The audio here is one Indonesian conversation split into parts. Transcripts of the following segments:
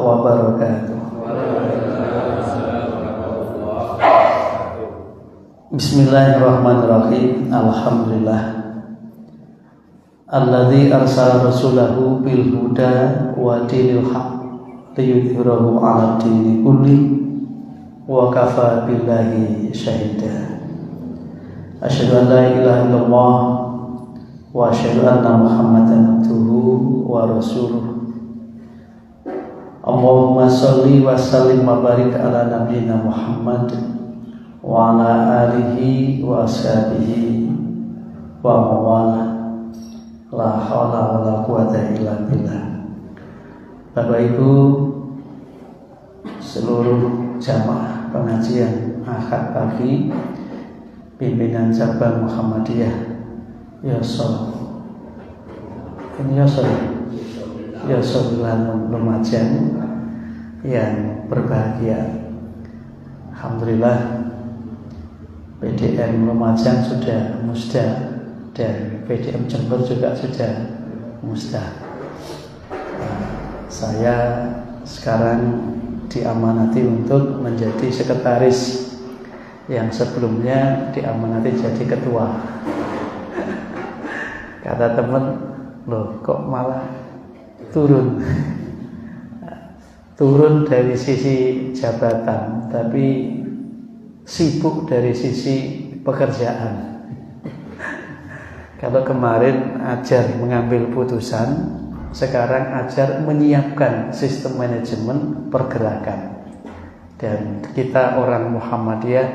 wabarakatuh. Bismillahirrahmanirrahim. Alhamdulillah alladzi arsala rasulahu bil huda wa dinil haq liyudhhirahu 'ala dini kulli wa kafa billahi syahida. Asyhadu an la ilaha illallah wa asyhadu anna Muhammadan abduhu wa rasuluh. Allahumma sholli wa sallim wa barik ala nabiyyina Muhammad wa ala alihi wa ashabihi wa mawala. La haula wala quwata illa billah. Bapak Ibu seluruh jamaah pengajian Ahad pagi pimpinan cabang Muhammadiyah Yosol Lumajang yang berbahagia. Alhamdulillah PDM Lumajang sudah musda dan PDM Jember juga sudah musda. Saya sekarang diamanati untuk menjadi sekretaris yang sebelumnya diamanati jadi ketua. Kata teman, loh kok malah turun dari sisi jabatan, tapi sibuk dari sisi pekerjaan. Kalau kemarin ajar mengambil putusan, sekarang ajar menyiapkan sistem manajemen pergerakan. Dan kita orang Muhammadiyah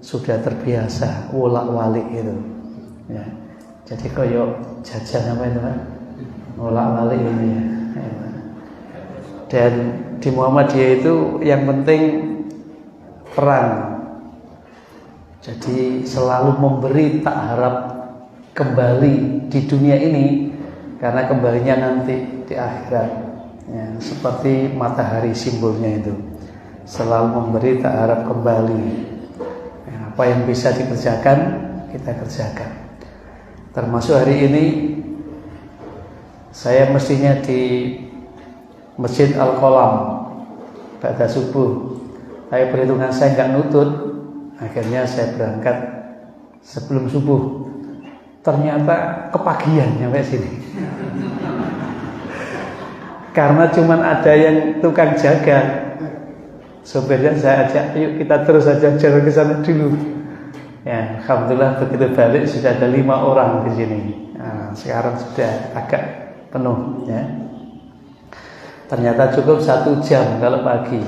sudah terbiasa wolak-walik itu. Ya. Jadi koyo jajan apa itu Pak? Wolak-walik ini ya. Dan di Muhammadiyah itu yang penting perang. Jadi selalu memberi, tak harap kembali di dunia ini, karena kembalinya nanti di akhirat. Ya, seperti matahari simbolnya itu. Selalu memberi, tak harap kembali. Ya, apa yang bisa dikerjakan, kita kerjakan. Termasuk hari ini saya mestinya di Masjid Al-Qalam pada subuh, tapi perhitungan saya nggak nutut. Akhirnya saya berangkat sebelum subuh. Ternyata kepagian nyampe sini. Karena cuma ada yang tukang jaga. Sopirnya saya ajak, yuk kita terus saja jalan ke sana dulu. Ya, alhamdulillah begitu balik sudah ada 5 orang di sini. Nah, sekarang sudah agak penuh. Ya. Ternyata cukup 1 jam kalau pagi.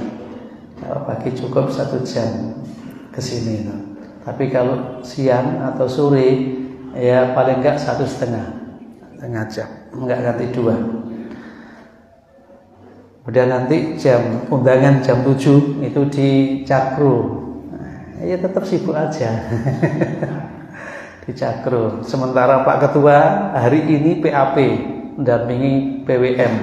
Kalau pagi cukup 1 jam ke sini. Tapi kalau siang atau sore, ya paling enggak 1,5 jam, enggak ganti 2. Kemudian nanti undangan jam 7 itu di Cakro. Ya tetap sibuk aja di Cakro. Sementara Pak Ketua hari ini PAP mendampingi PWM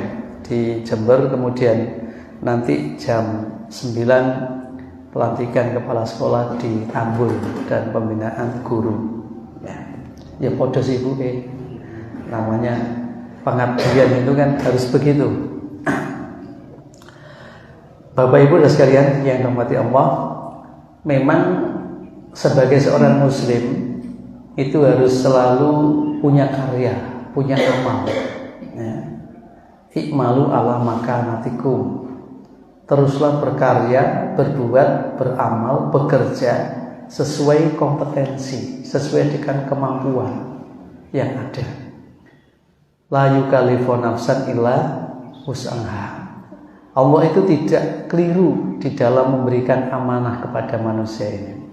di Jember. Kemudian nanti jam 9 pelantikan kepala sekolah di Tambun dan pembinaan guru. Ya podo sibuk namanya pengabdian itu kan harus begitu. Bapak Ibu dan sekalian yang dirahmati Allah, memang sebagai seorang muslim itu harus selalu punya karya, punya amal. Ya. Ikmalu ala makanatikum. Teruslah berkarya, berbuat, beramal, bekerja sesuai kompetensi, sesuai dengan kemampuan yang ada. La yukallifu nafsan illa wus'aha. Allah itu tidak keliru di dalam memberikan amanah kepada manusia ini.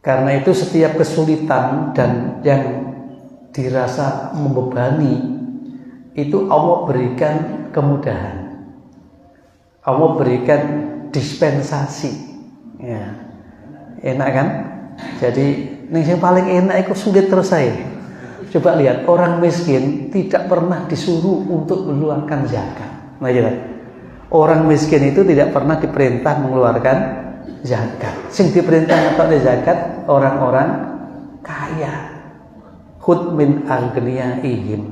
Karena itu setiap kesulitan dan yang dirasa membebani itu Allah berikan kemudahan. Allah berikan dispensasi. Ya. Enak kan? Jadi yang paling enak itu sulit terus saya. Coba lihat, orang miskin tidak pernah disuruh untuk mengeluarkan zakat. Nah, jelas. Orang miskin itu tidak pernah diperintah mengeluarkan zakat. Sing diperintah untuk zakat orang-orang kaya. Khud min aghniyaihim.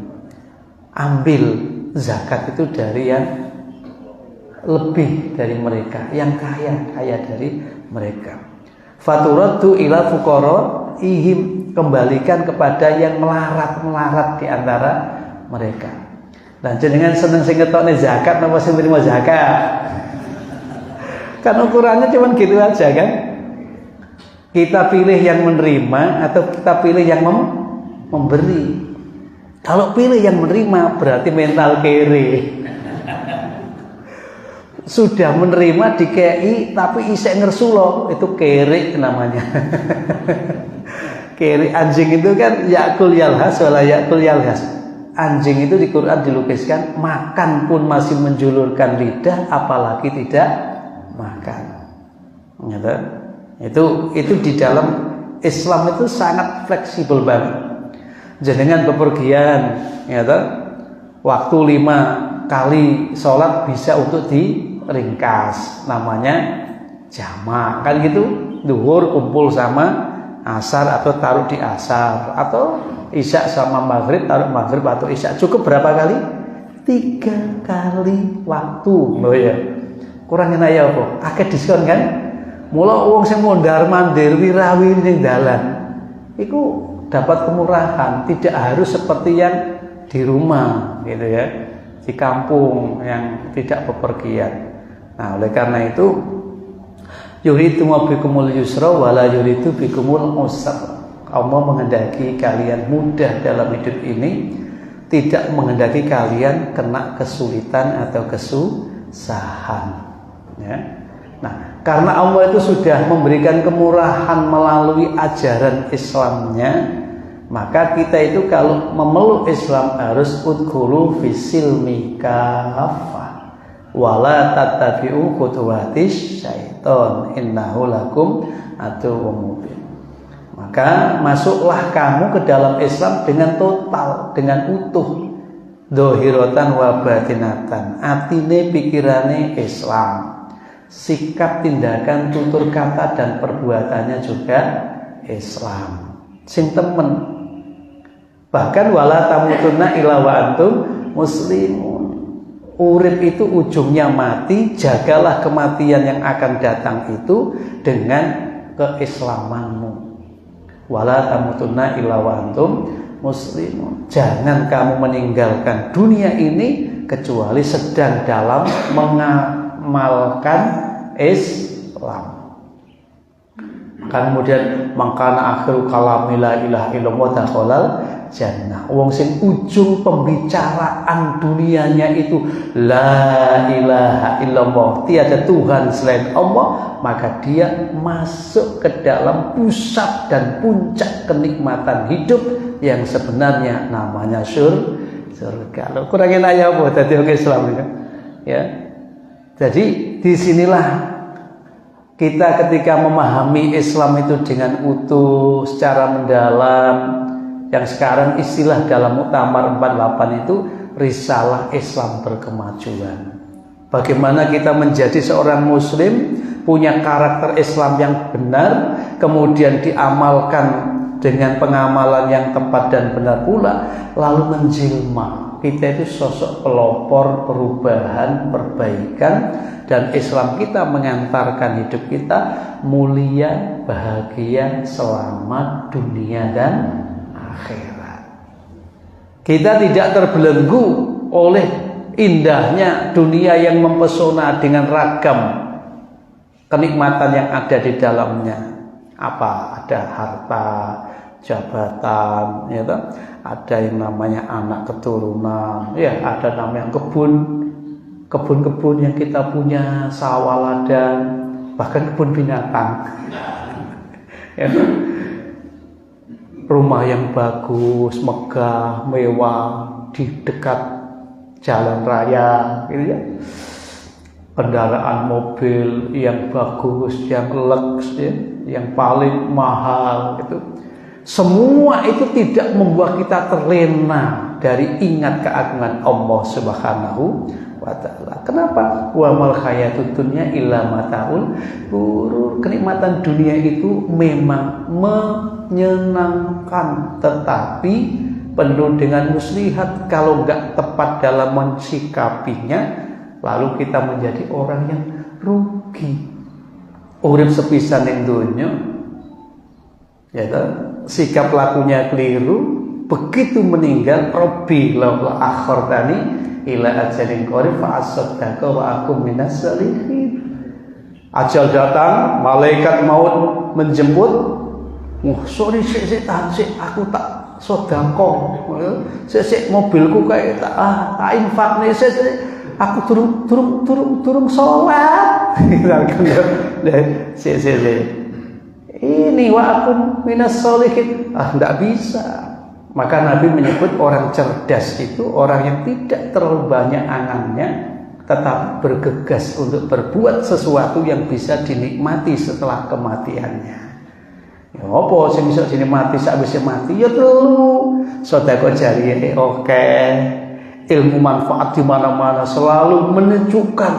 Ambil zakat itu dari yang lebih dari mereka, yang kaya dari mereka. Faturaddu ila fuqaraihim, kembalikan kepada yang melarat di antara mereka. Nah, jenengan seneng sing ngetokne zakat napa sing nerima zakat? Kan ukurannya cuma gitu aja kan? Kita pilih yang menerima atau kita pilih yang memberi. Kalau pilih yang menerima berarti mental kere. Sudah menerima dikei tapi isek ngersulo, itu kere namanya. Kere anjing itu kan yakul yalhas wala yakul yalhas. Anjing itu di Quran dilukiskan makan pun masih menjulurkan lidah, apalagi tidak makan. Itu di dalam Islam itu sangat fleksibel banget. Jenengan bepergian, waktu 5 kali sholat bisa untuk diringkas, namanya jamak, kan gitu. Duhur kumpul sama asar atau taruh di asar, atau isya sama maghrib taruh maghrib atau isya. Cukup berapa kali? 3 kali waktu. Oh ya, kurangin aja apa? Akeh diskon kan? Mula wong sing mondar mandir wirawi ning dalan iku dapat kemurahan, tidak harus seperti yang di rumah gitu ya, di kampung yang tidak bepergian. Nah, oleh karena itu yuridu bikumul yusra wala yuridu bikumul usra. Allah menghendaki kalian mudah dalam hidup ini, tidak menghendaki kalian kena kesulitan atau kesusahan ya. Nah, karena Allah itu sudah memberikan kemurahan melalui ajaran Islamnya, maka kita itu kalau memeluk Islam harus udkhulu fisilmi kafah wala tattabi'u khutuwatis syaiton innahu lakum aduwwum mubin. Maka masuklah kamu ke dalam Islam dengan total, dengan utuh, dohiratan wa batinatan, atine pikirane Islam, sikap tindakan tutur kata dan perbuatannya juga Islam. Sing temen. Bahkan wala tamutunna illa wa antum muslimun. Urip itu ujungnya mati, jagalah kematian yang akan datang itu dengan keislamanmu. Wala tamutunna illa wa antum muslimun. Jangan kamu meninggalkan dunia ini kecuali sedang dalam mengamalkan Islam. Kemudian mangkana akhiru kalami la ilaha illallah dakhalal jannah. Wong sing ujung pembicaraan dunianya itu la ilaha illallah, tiada Tuhan selain Allah, maka dia masuk ke dalam pusat dan puncak kenikmatan hidup yang sebenarnya namanya surga. Lo kurangin ayat apa tadi orang Islam ya. Jadi disinilah kita ketika memahami Islam itu dengan utuh, secara mendalam, yang sekarang istilah dalam Muktamar 48 itu risalah Islam berkemajuan. Bagaimana kita menjadi seorang muslim, punya karakter Islam yang benar, kemudian diamalkan dengan pengamalan yang tepat dan benar pula, lalu menjelma. Kita itu sosok pelopor perubahan, perbaikan, dan Islam kita mengantarkan hidup kita mulia, bahagia, selamat dunia dan akhirat. Kita tidak terbelenggu oleh indahnya dunia yang mempesona dengan ragam kenikmatan yang ada di dalamnya. Apa? Ada harta, jabatan, ya toh? Ada yang namanya anak keturunan, ya ada namanya kebun-kebun yang kita punya, sawah ladang, bahkan kebun binatang. Ya toh? Rumah yang bagus, megah, mewah di dekat jalan raya, gitu ya. Kendaraan mobil yang bagus, yang lux, ya, yang paling mahal, gitu. Semua itu tidak membuat kita terlena dari ingat keagungan Allah Subhanahu wa ta'ala. Kenapa? Wa mal hayatud dunya illa mataul ghurur. Kenikmatan dunia itu memang menyenangkan, tetapi penuh dengan muslihat. Kalau enggak tepat dalam mensikapinya, lalu kita menjadi orang yang rugi. Urip sepisan ning donya, ya kan? Sikap lakunya keliru, begitu meninggal, Rabbi laula akhartani ila ajalin qarib fa asaddaqa wa akum minas shalihin. Ajal datang, malaikat maut menjemput. Sorry sik aku tak sedekah. Sik mobilku kayak tak infakne sik aku turun salat. Sik. Ini wa akum minas shalihin. Enggak bisa. Maka Nabi menyebut orang cerdas itu orang yang tidak terlalu banyak angannya, tetap bergegas untuk berbuat sesuatu yang bisa dinikmati setelah kematiannya. Ya apa sing iso dinikmati sakwise mati? Ya telu. Sedekah jariyah oke. Ilmu manfaat di mana-mana, selalu menunjukkan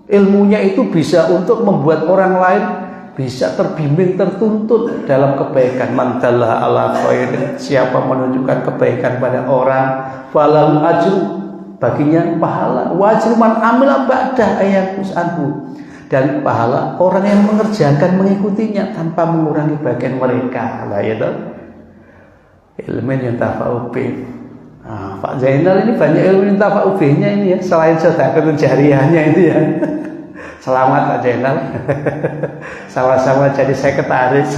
ilmunya itu bisa untuk membuat orang lain bisa terbimbing, tertuntut dalam kebaikan. Man dalla ala khairin, siapa menunjukkan kebaikan pada orang, falahu ajru, baginya pahala. Wa ajru man amila ba'da ayatus anhu, dan pahala orang yang mengerjakan mengikutinya tanpa mengurangi bagian mereka. Lah ya toh. Ilmu yang tafa'u bih. Pak Zainal ini banyak ilmu yang tafa'u bihnya ini ya, selain sedekah jariyahnya itu ya. Selamat Pak Zainal. Sama-sama jadi sekretaris.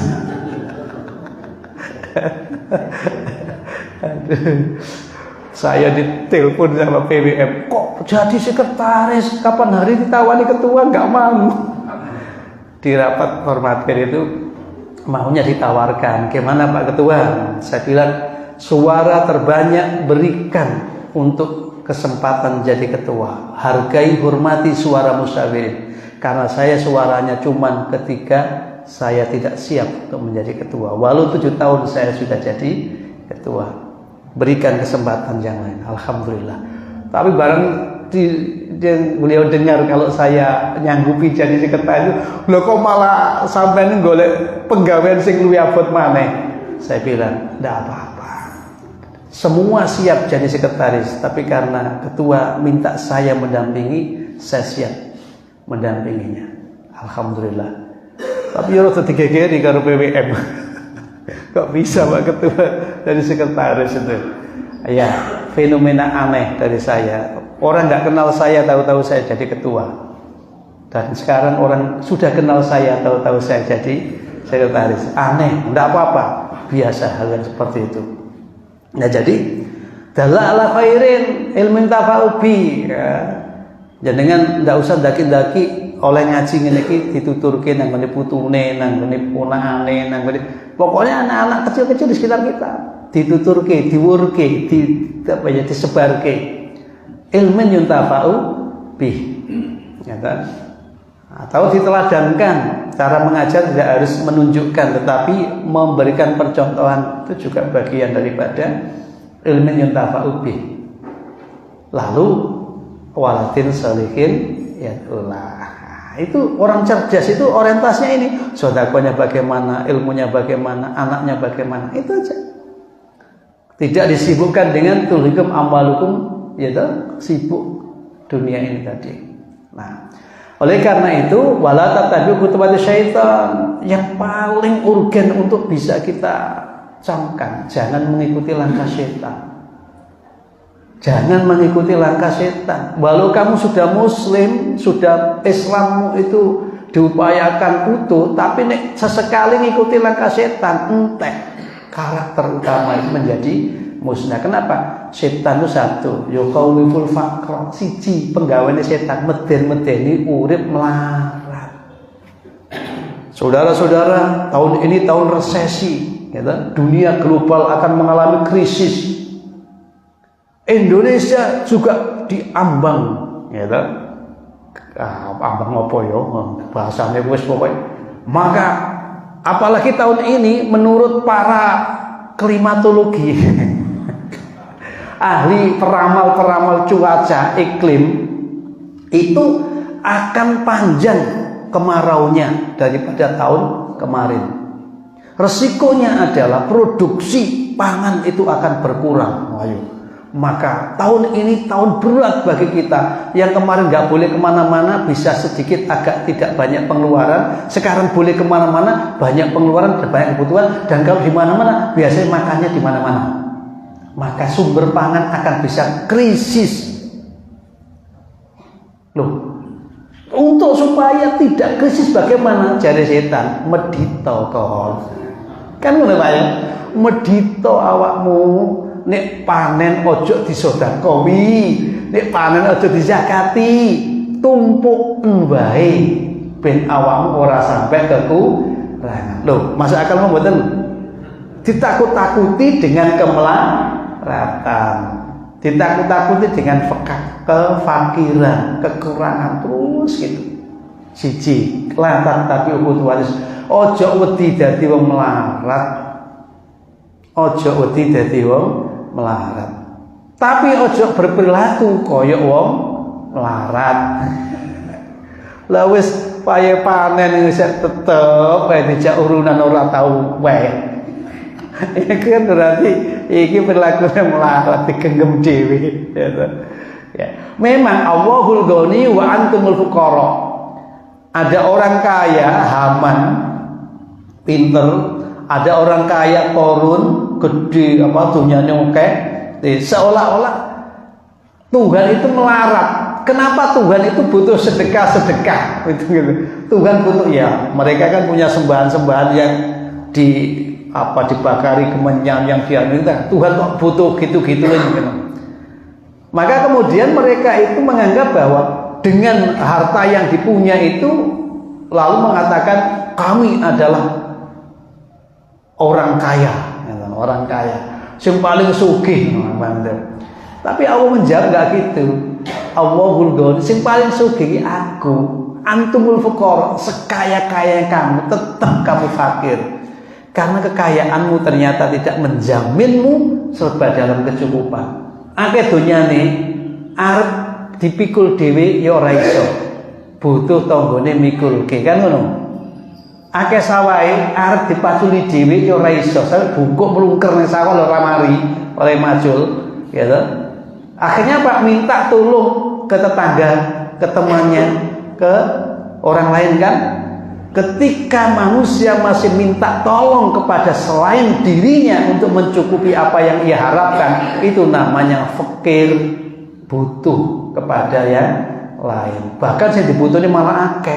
Saya ditelepon sama PWM, kok jadi sekretaris? Kapan hari ditawani ketua? Nggak mau. Di rapat formatir itu maunya ditawarkan. Gimana Pak Ketua? Saya bilang suara terbanyak berikan untuk kesempatan jadi ketua. Hargai, hormati suara musyawirin. Karena saya suaranya cuman ketika saya tidak siap untuk menjadi ketua. Walau 7 tahun saya sudah jadi ketua. Berikan kesempatan yang lain. Alhamdulillah. Tapi barang beliau dengar kalau saya nyanggupi jadi sekretaris, lho kok malah sampean golek penggawean sing luwih abot maneh. Saya bilang, "Ndak apa-apa. Semua siap jadi sekretaris, tapi karena ketua minta saya mendampingi, saya siap mendampinginya." Alhamdulillah. Tapi ya rada digegeri karo PWM. Kok bisa Pak Ketua dari sekretaris itu? Ya, fenomena aneh dari saya. Orang nggak kenal saya, tahu-tahu saya jadi ketua. Dan sekarang orang sudah kenal saya, tahu-tahu saya jadi sekretaris. Aneh, nggak apa-apa. Biasa hal yang seperti itu. Nah jadi, dalla ala khairin ilmin tafa'ubi. Jangan nggak usah daki-daki oleh ngaji ngene iki dituturke nang ngene putune, nang ngene ponakane, nang ngene pokoknya anak-anak kecil-kecil di sekitar kita dituturke, diwurke, disebarke ilmin yuntafa'u bih, ya kan? Atau diteladankan. Cara mengajar tidak harus menunjukkan, tetapi memberikan percontohan itu juga bagian daripada ilmin yuntafa'u bih. Lalu waladin sholihin yad'ullah. Itu orang cerdas itu orientasinya ini, sedekahnya bagaimana, ilmunya bagaimana, anaknya bagaimana, itu aja. Tidak disibukkan dengan tulhikum amalukum, yaitu sibuk dunia ini tadi. Nah, oleh karena itu wala tattabi'u khutuwati syaitan, yang paling urgen untuk bisa kita camkan, jangan mengikuti langkah syaitan. Jangan mengikuti langkah setan. Walau kamu sudah muslim, sudah Islammu itu diupayakan utuh, tapi nek sesekali mengikuti langkah setan, entek karakter utama itu menjadi musnah. Kenapa? Setan itu satu, yuqawwiful faqra, siji penggaweane setan meden-medeni urip melarat. Saudara-saudara, tahun ini tahun resesi, gitu. Dunia global akan mengalami krisis. Indonesia juga diambang, ya kan? Ambang apa ya? Bahasanya wis pokoknya. Maka apalagi tahun ini menurut para klimatologi, ahli peramal-peramal cuaca iklim, itu akan panjang kemaraunya daripada tahun kemarin. Resikonya adalah produksi pangan itu akan berkurang. Ayo. Maka tahun ini tahun berat bagi kita. Yang kemarin nggak boleh kemana-mana, bisa sedikit agak tidak banyak pengeluaran. Sekarang boleh kemana-mana, banyak pengeluaran dan banyak kebutuhan. Dan kalau di mana-mana, biasanya makannya di mana-mana. Maka sumber pangan akan bisa krisis. Loh, untuk supaya tidak krisis bagaimana? Jari setan, medito kon. Kan ngono Pak ya? Medito awakmu, nek panen ojo disedekahi, nek panen ojo dizakati, tumpuk wae ben awakmu ora sampai kekurangan. Loh, masuk akal mboten? Ditakut-takuti dengan kemelaratan, ditakut-takuti dengan kefakiran, kekurangan terus gitu. Siji, lantar tapi ukutuanis. Ojo wedi dadi wong melarat. Ojo wedi dadi wong melarat. Tapi ojo berperilaku kaya wong melarat. Lah wis paye panen wis tetep ae dijak urunan ora tau wae. Iki kan berarti iki perilakunya melarat digenggam dhewe gitu. Ya. Memang Allahul Ghani wa antumul fuqara. Ada orang kaya Haman pinter, ada orang kaya Korun gede dunyane akeh. Seolah-olah Tuhan itu melarat. Kenapa Tuhan itu butuh sedekah-sedekah gitu. Tuhan butuh ya, mereka kan punya sembahan-sembahan yang dibakari kemenyan yang dianggap Tuhan kok butuh gitu-gitu gitu. Maka kemudian mereka itu menganggap bahwa dengan harta yang dipunya itu lalu mengatakan kami adalah orang kaya, orang kaya, yang paling sugih. Tapi Allah menjawab nggak gitu. Allahul Ghani, yang paling sugih aku, antumul fuqara, sekaya-kaya kamu tetap kamu fakir. Karena kekayaanmu ternyata tidak menjaminmu serba dalam kecukupan. Akeh donyane arep dipikul dhewe ya ora iso. Butuh tanggane mikulke kan ngono. Akeh sawahe arep dipaculi dhewe ya ora iso. Sampe bungkuk mlungker ning sawah ora mari oleh macul, ya toh. Akhirnya Pak minta tolong ke tetangga, ke temannya, ke orang lain kan. Ketika manusia masih minta tolong kepada selain dirinya untuk mencukupi apa yang ia harapkan, itu namanya fakir, butuh kepada yang lain. Bahkan sing dibutuhne malah akeh.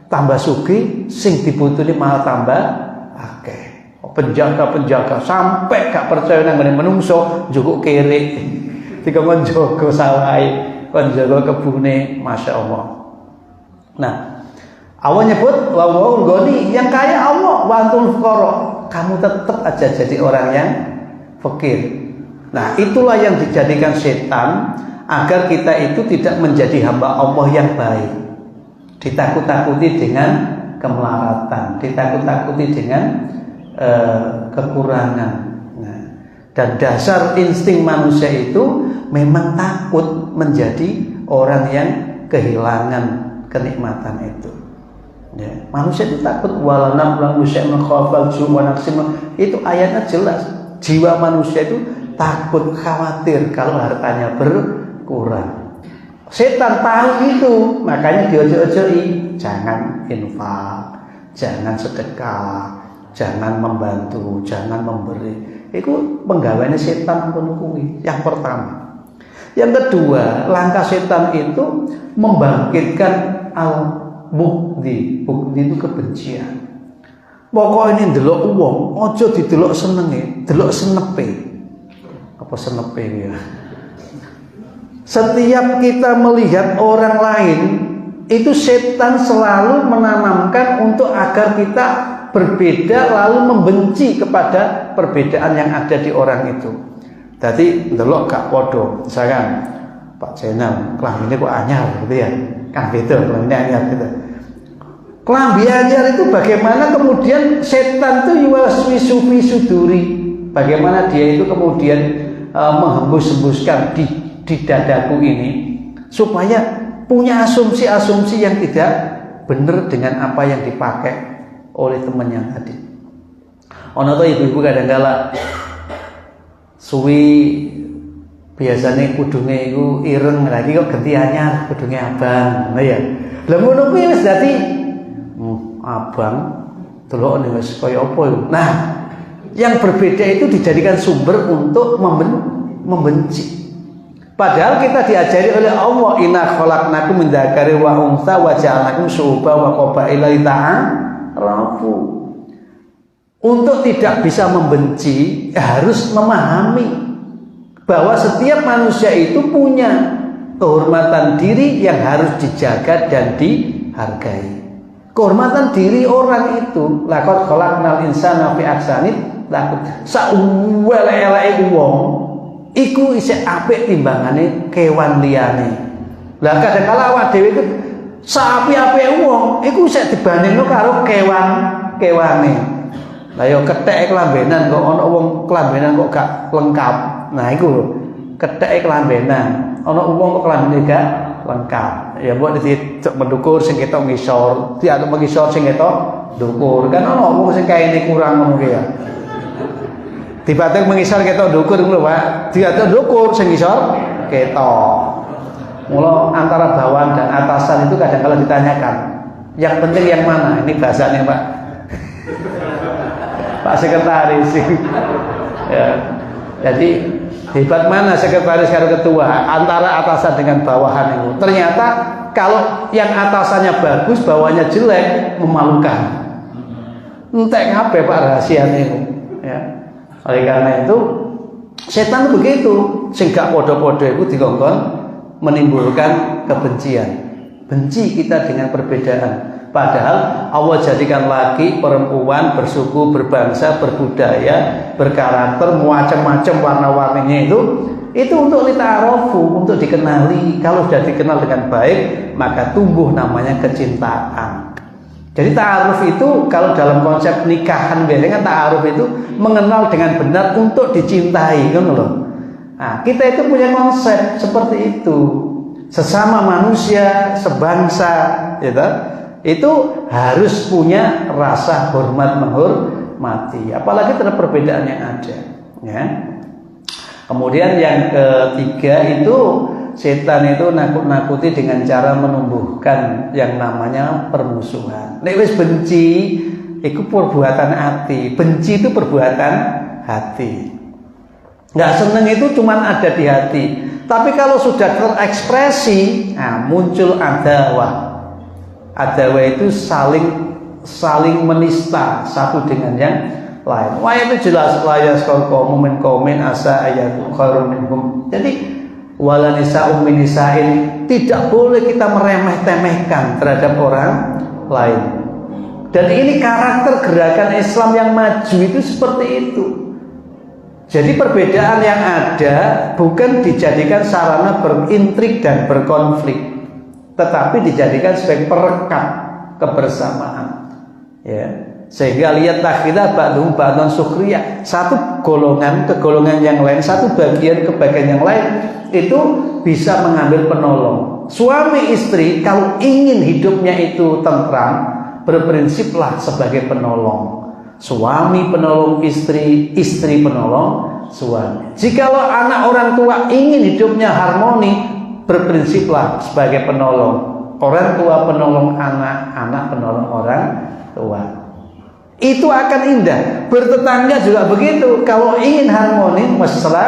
Tambah sugih, sing dibutuhne malah tambah akeh. Penjaga-penjaga sampai gak percaya nang menungso njukuk kere. Dikon jaga sawahe, kon jaga kebune, masyaallah. Nah, Allah nyebut wa'ul ghani, yang kaya Allah, wa antum fuqara. Kamu tetap aja jadi orang yang fakir. Nah, itulah yang dijadikan setan agar kita itu tidak menjadi hamba Allah yang baik. Ditakut-takuti dengan kemelaratan, ditakut-takuti dengan kekurangan. Nah, dan dasar insting manusia itu memang takut menjadi orang yang kehilangan kenikmatan itu. Ya, manusia itu takut walanam manusia menghafal juwa naksim. Itu ayatnya jelas. Jiwa manusia itu takut, khawatir kalau hartanya berkurang. Setan tahu itu, makanya diojo-ojoi, jangan infak, jangan sedekah, jangan membantu, jangan memberi. Itu penggawaannya setan kuwi. Yang pertama. Yang kedua, langkah setan itu membangkitkan bukti itu kebencian. Pokoknya ini delok uang, ojo didelok senenge, delok senepe. Apa senepe ya? Setiap kita melihat orang lain, itu setan selalu menanamkan untuk agar kita berbeda lalu membenci kepada perbedaan yang ada di orang itu. Jadi delok gak podo, misalkan Pak Jenal, kelaminnya kok anyar gitu ya, kan beda kelaminnya anyar gitu. Kelambi anyar itu bagaimana kemudian setan itu yuwaswisu suduri, bagaimana dia itu kemudian menghembus-hembuskan di dadaku ini supaya punya asumsi-asumsi yang tidak benar dengan apa yang dipakai oleh temannya tadi. Ono to ibu-ibu kadang-kala suwi biasanya kudunge iku ireng, lagi kok ganti anyar kudunge abang. Nah ya. Lah ngono kuwi wis dadi abang delok wis kaya apa iku. Nah, yang berbeda itu dijadikan sumber untuk membenci. Padahal kita diajari oleh Allah, inna khalaqnakum min dzakarin wa untha wa ja'alnakum syu'uban wa qabaila lita'arafu. Untuk tidak bisa membenci, harus memahami bahwa setiap manusia itu punya kehormatan diri yang harus dijaga dan dihargai. Kehormatan diri orang itu, laqad khalaqnal insana fi ahsani taqwim. Sawele-eleke wong iku isih apik timbangane kewan liyane. Lah kadang-kala awak dhewe iku sapi-apike wong iku isih dibandingno karo kewane. Lah yo ketheke kelambenan kok ana wong kelambenan kok gak lengkap. Nah iku lho, ketheke kelambenan. Ana wong kok kelambene gak lengkap. Ya mbok dicek mendukur sing ketok ngisor, diantuk mengisor sing ketok ndukur. Kan ana wong sing kaine kurang ngono ki ya. Dibatek mengisor ketok ndukur ngono Pak. Diatur ndukur sing ngisor ketok. Mula antara bawahan dan atasan itu kadang-kala ditanyakan, yang penting yang mana? Ini bahasanya Pak. Pak Sekretaris. Ya. Jadi hebat mana sekretaris karo ketua antara atasan dengan bawahan itu. Ternyata kalau yang atasannya bagus, bawahannya jelek, memalukan. Entek ngapain Pak rahasianya itu? Ya. Oleh karena itu setan begitu, sing gak podo-podo itu dikongkon menimbulkan kebencian. Benci kita dengan perbedaan. Padahal Allah jadikan laki, perempuan, bersuku, berbangsa, berbudaya, berkarakter, macam-macam warna-warninya itu untuk lita'arofu, untuk dikenali. Kalau sudah dikenal dengan baik, maka tumbuh namanya kecintaan. Jadi ta'aruf itu kalau dalam konsep nikahan biasanya kan ta'aruf itu mengenal dengan benar untuk dicintai, kan loh. Nah, kita itu punya konsep seperti itu. Sesama manusia, sebangsa, gitu. Itu harus punya rasa hormat menghormati, apalagi terhadap perbedaan yang ada, ya. Kemudian yang ketiga itu setan itu nakut-nakuti dengan cara menumbuhkan yang namanya permusuhan. Nek wis benci, itu perbuatan hati. Benci itu perbuatan hati. Nggak seneng itu cuma ada di hati. Tapi kalau sudah terekspresi, nah, muncul adawah. Adawah itu saling menista satu dengan yang lain. Wah itu jelas layas komen asa ayat khairun minhum. Jadi wala nisa'um min nisa'in, tidak boleh kita meremeh-temehkan terhadap orang lain. Dan ini karakter gerakan Islam yang maju itu seperti itu. Jadi perbedaan yang ada bukan dijadikan sarana berintrik dan berkonflik, tetapi dijadikan sebagai perekat kebersamaan. Ya. Sehingga lihat takhidha ba'dhum ba'dhan sukhriyah. Satu golongan ke golongan yang lain, satu bagian ke bagian yang lain itu bisa mengambil penolong. Suami istri kalau ingin hidupnya itu tentram, berprinsiplah sebagai penolong. Suami penolong istri, istri penolong suami. Jikalau anak orang tua ingin hidupnya harmoni, berprinsiplah sebagai penolong. Orang tua penolong anak, anak penolong orang tua. Itu akan indah. Bertetangga juga begitu. Kalau ingin harmoni, mesra,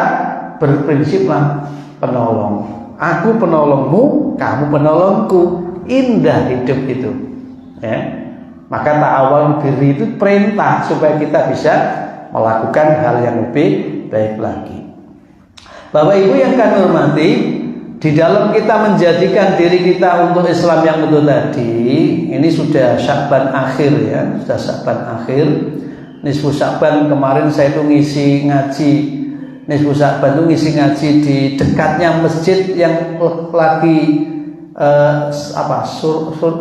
berprinsiplah penolong. Aku penolongmu, kamu penolongku. Indah hidup itu. Ya. Maka ta'awun birri itu perintah supaya kita bisa melakukan hal yang lebih baik lagi. Bapak Ibu yang kami hormati, di dalam kita menjadikan diri kita untuk Islam yang betul tadi, ini sudah Sya'ban akhir ya, sudah Sya'ban akhir. Nisfu Sya'ban kemarin saya itu ngisi ngaji. Nisfu Sya'ban itu ngisi ngaji di dekatnya masjid yang lagi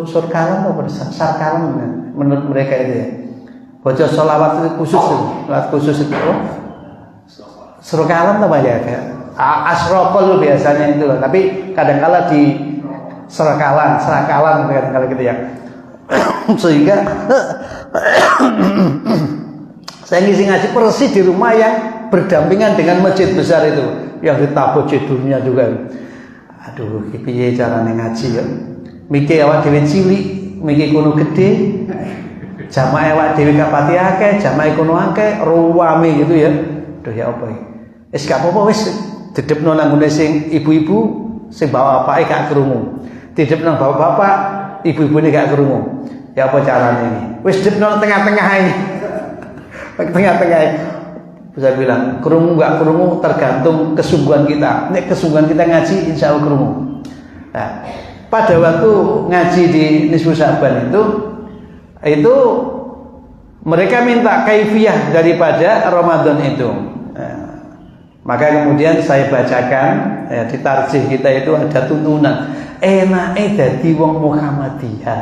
surkalam apa sarkalam menurut mereka itu ya. Baca sholawat itu khusus itu, sholawat khusus itu. Surkalam apa ya? Asrokol biasanya itu loh, tapi kadang-kala di serakalan kadang-kala gitu ya. Sehingga saya ngisi ngaji persis di rumah yang berdampingan dengan masjid besar itu yang ditabut jedurnya juga. Aduh, piye carane ngaji ya? Mikir awak dhewe cilik, mikir kono gede. Jamaah awak dhewe kapati akeh, jamaah kono akeh, ruwame gitu ya. Aduh ya apa iki? Wis gak apa-apa wis didepno nang ngene sing ibu-ibu, sing bawa bapake gak krungu. Didepno bapak-bapak, ibu-ibune gak krungu. Ya apa carane ini? Wis didepno tengah-tengah ini. Tengah-tengah. Bisa bilang, krungu gak krungu tergantung kesungguhan kita. Nek kesungguhan kita ngaji, insya Allah krungu. Nah, pada waktu ngaji di Nisfu Sya'ban itu mereka minta kaifiyah daripada Ramadan itu. Nah, maka kemudian saya bacakan di tarjih kita itu ada tuntunan. Enake dadi wong Muhammadiyah.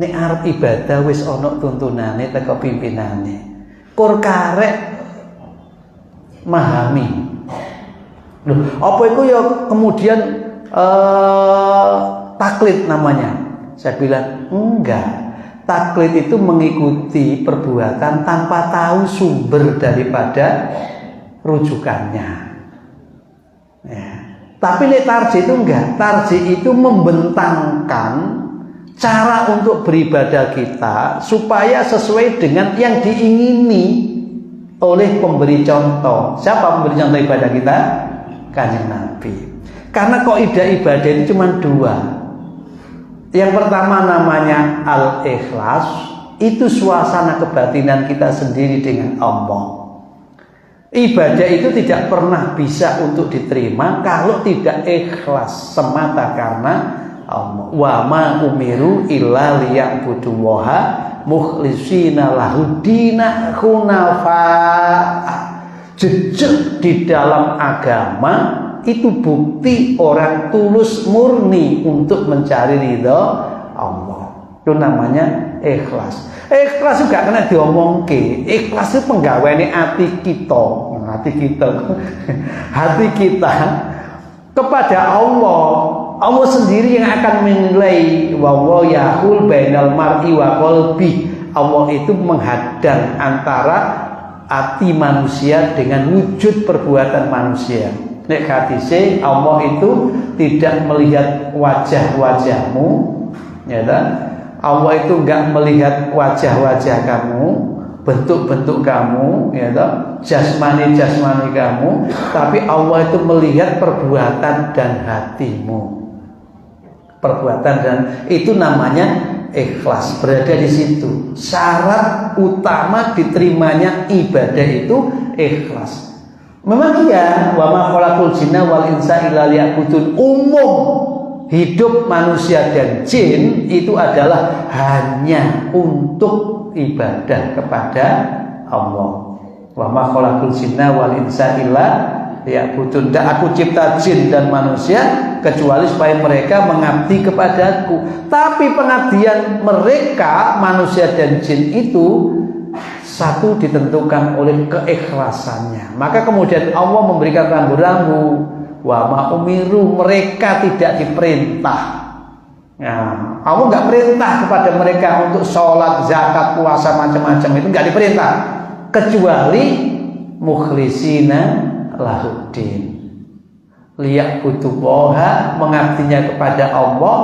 Nek arep ibadah wis ana tuntunane teko pimpinane. Kur karek memahami. Loh, apa itu ya kemudian taklid namanya? Saya bilang enggak. Taklid itu mengikuti perbuatan tanpa tahu sumber daripada rujukannya. Ya. Tapi nek tarjih itu enggak. Tarjih itu membentangkan cara untuk beribadah kita supaya sesuai dengan yang diingini oleh pemberi contoh. Siapa pemberi contoh ibadah kita? Kanjeng Nabi. Karena kaidah ibadah itu cuma dua. Yang pertama namanya al-ikhlas, itu suasana kebatinan kita sendiri dengan Allah. Ibadah itu tidak pernah bisa untuk diterima kalau tidak ikhlas semata karena Allah. Wa ma umiru illa liya'budullaha mukhlishina lahudina hunafa. Jejak di dalam agama itu bukti orang tulus murni untuk mencari ridha Allah. Itu namanya ikhlas. Ikhlas juga kena diomongke. Ikhlas itu penggaweane hati kita, hati kita kepada Allah. Allah sendiri yang akan menilai wa yahul bainal mar'i wa qalbi. Allah itu menghadang antara hati manusia dengan wujud perbuatan manusia. Nek hadise Allah itu tidak melihat wajah-wajahmu, ya kan? Allah itu enggak melihat wajah-wajah kamu, bentuk-bentuk kamu, ya kan? Jasmani-jasmani kamu, tapi Allah itu melihat perbuatan dan hatimu. Perbuatan dan itu namanya ikhlas, berada di situ. Syarat utama diterimanya ibadah itu ikhlas. Memang iya, wa ma khalaqul jinna wal insa illa liya'budun. Umum hidup manusia dan jin itu adalah hanya untuk ibadah kepada Allah. Wa ma khalaqul jinna wal insa illa liya'budun. Dan aku cipta jin dan manusia kecuali supaya mereka mengabdi kepadaku. Tapi pengabdian mereka manusia dan jin itu satu ditentukan oleh keikhlasannya. Maka kemudian Allah memberikan rambu-rambu. Wa ma umiru, mereka tidak diperintah. Nah, Allah nggak perintah kepada mereka untuk sholat, zakat, puasa macam-macam itu nggak diperintah. Kecuali mukhlisina lahuddin. Liya'budullaha, mengabdinya kepada Allah,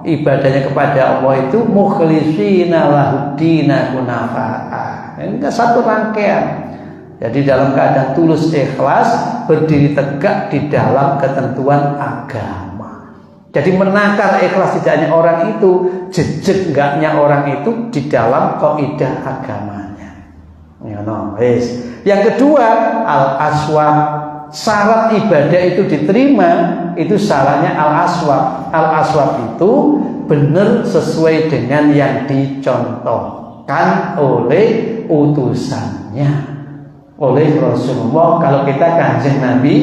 ibadahnya kepada Allah itu mukhlisina lahuddina hunafa'a. Ini satu rangkaian. Jadi dalam keadaan tulus ikhlas, berdiri tegak di dalam ketentuan agama. Jadi menakar ikhlas tidak hanya orang itu, jejak enggaknya orang itu di dalam kaidah agamanya. Ya, no, yang kedua al-aswab. Syarat ibadah itu diterima itu syaratnya al-aswab. Al-aswab itu benar sesuai dengan yang dicontohkan oleh utusannya, oleh Rasulullah. Kalau kita Kanjeng Nabi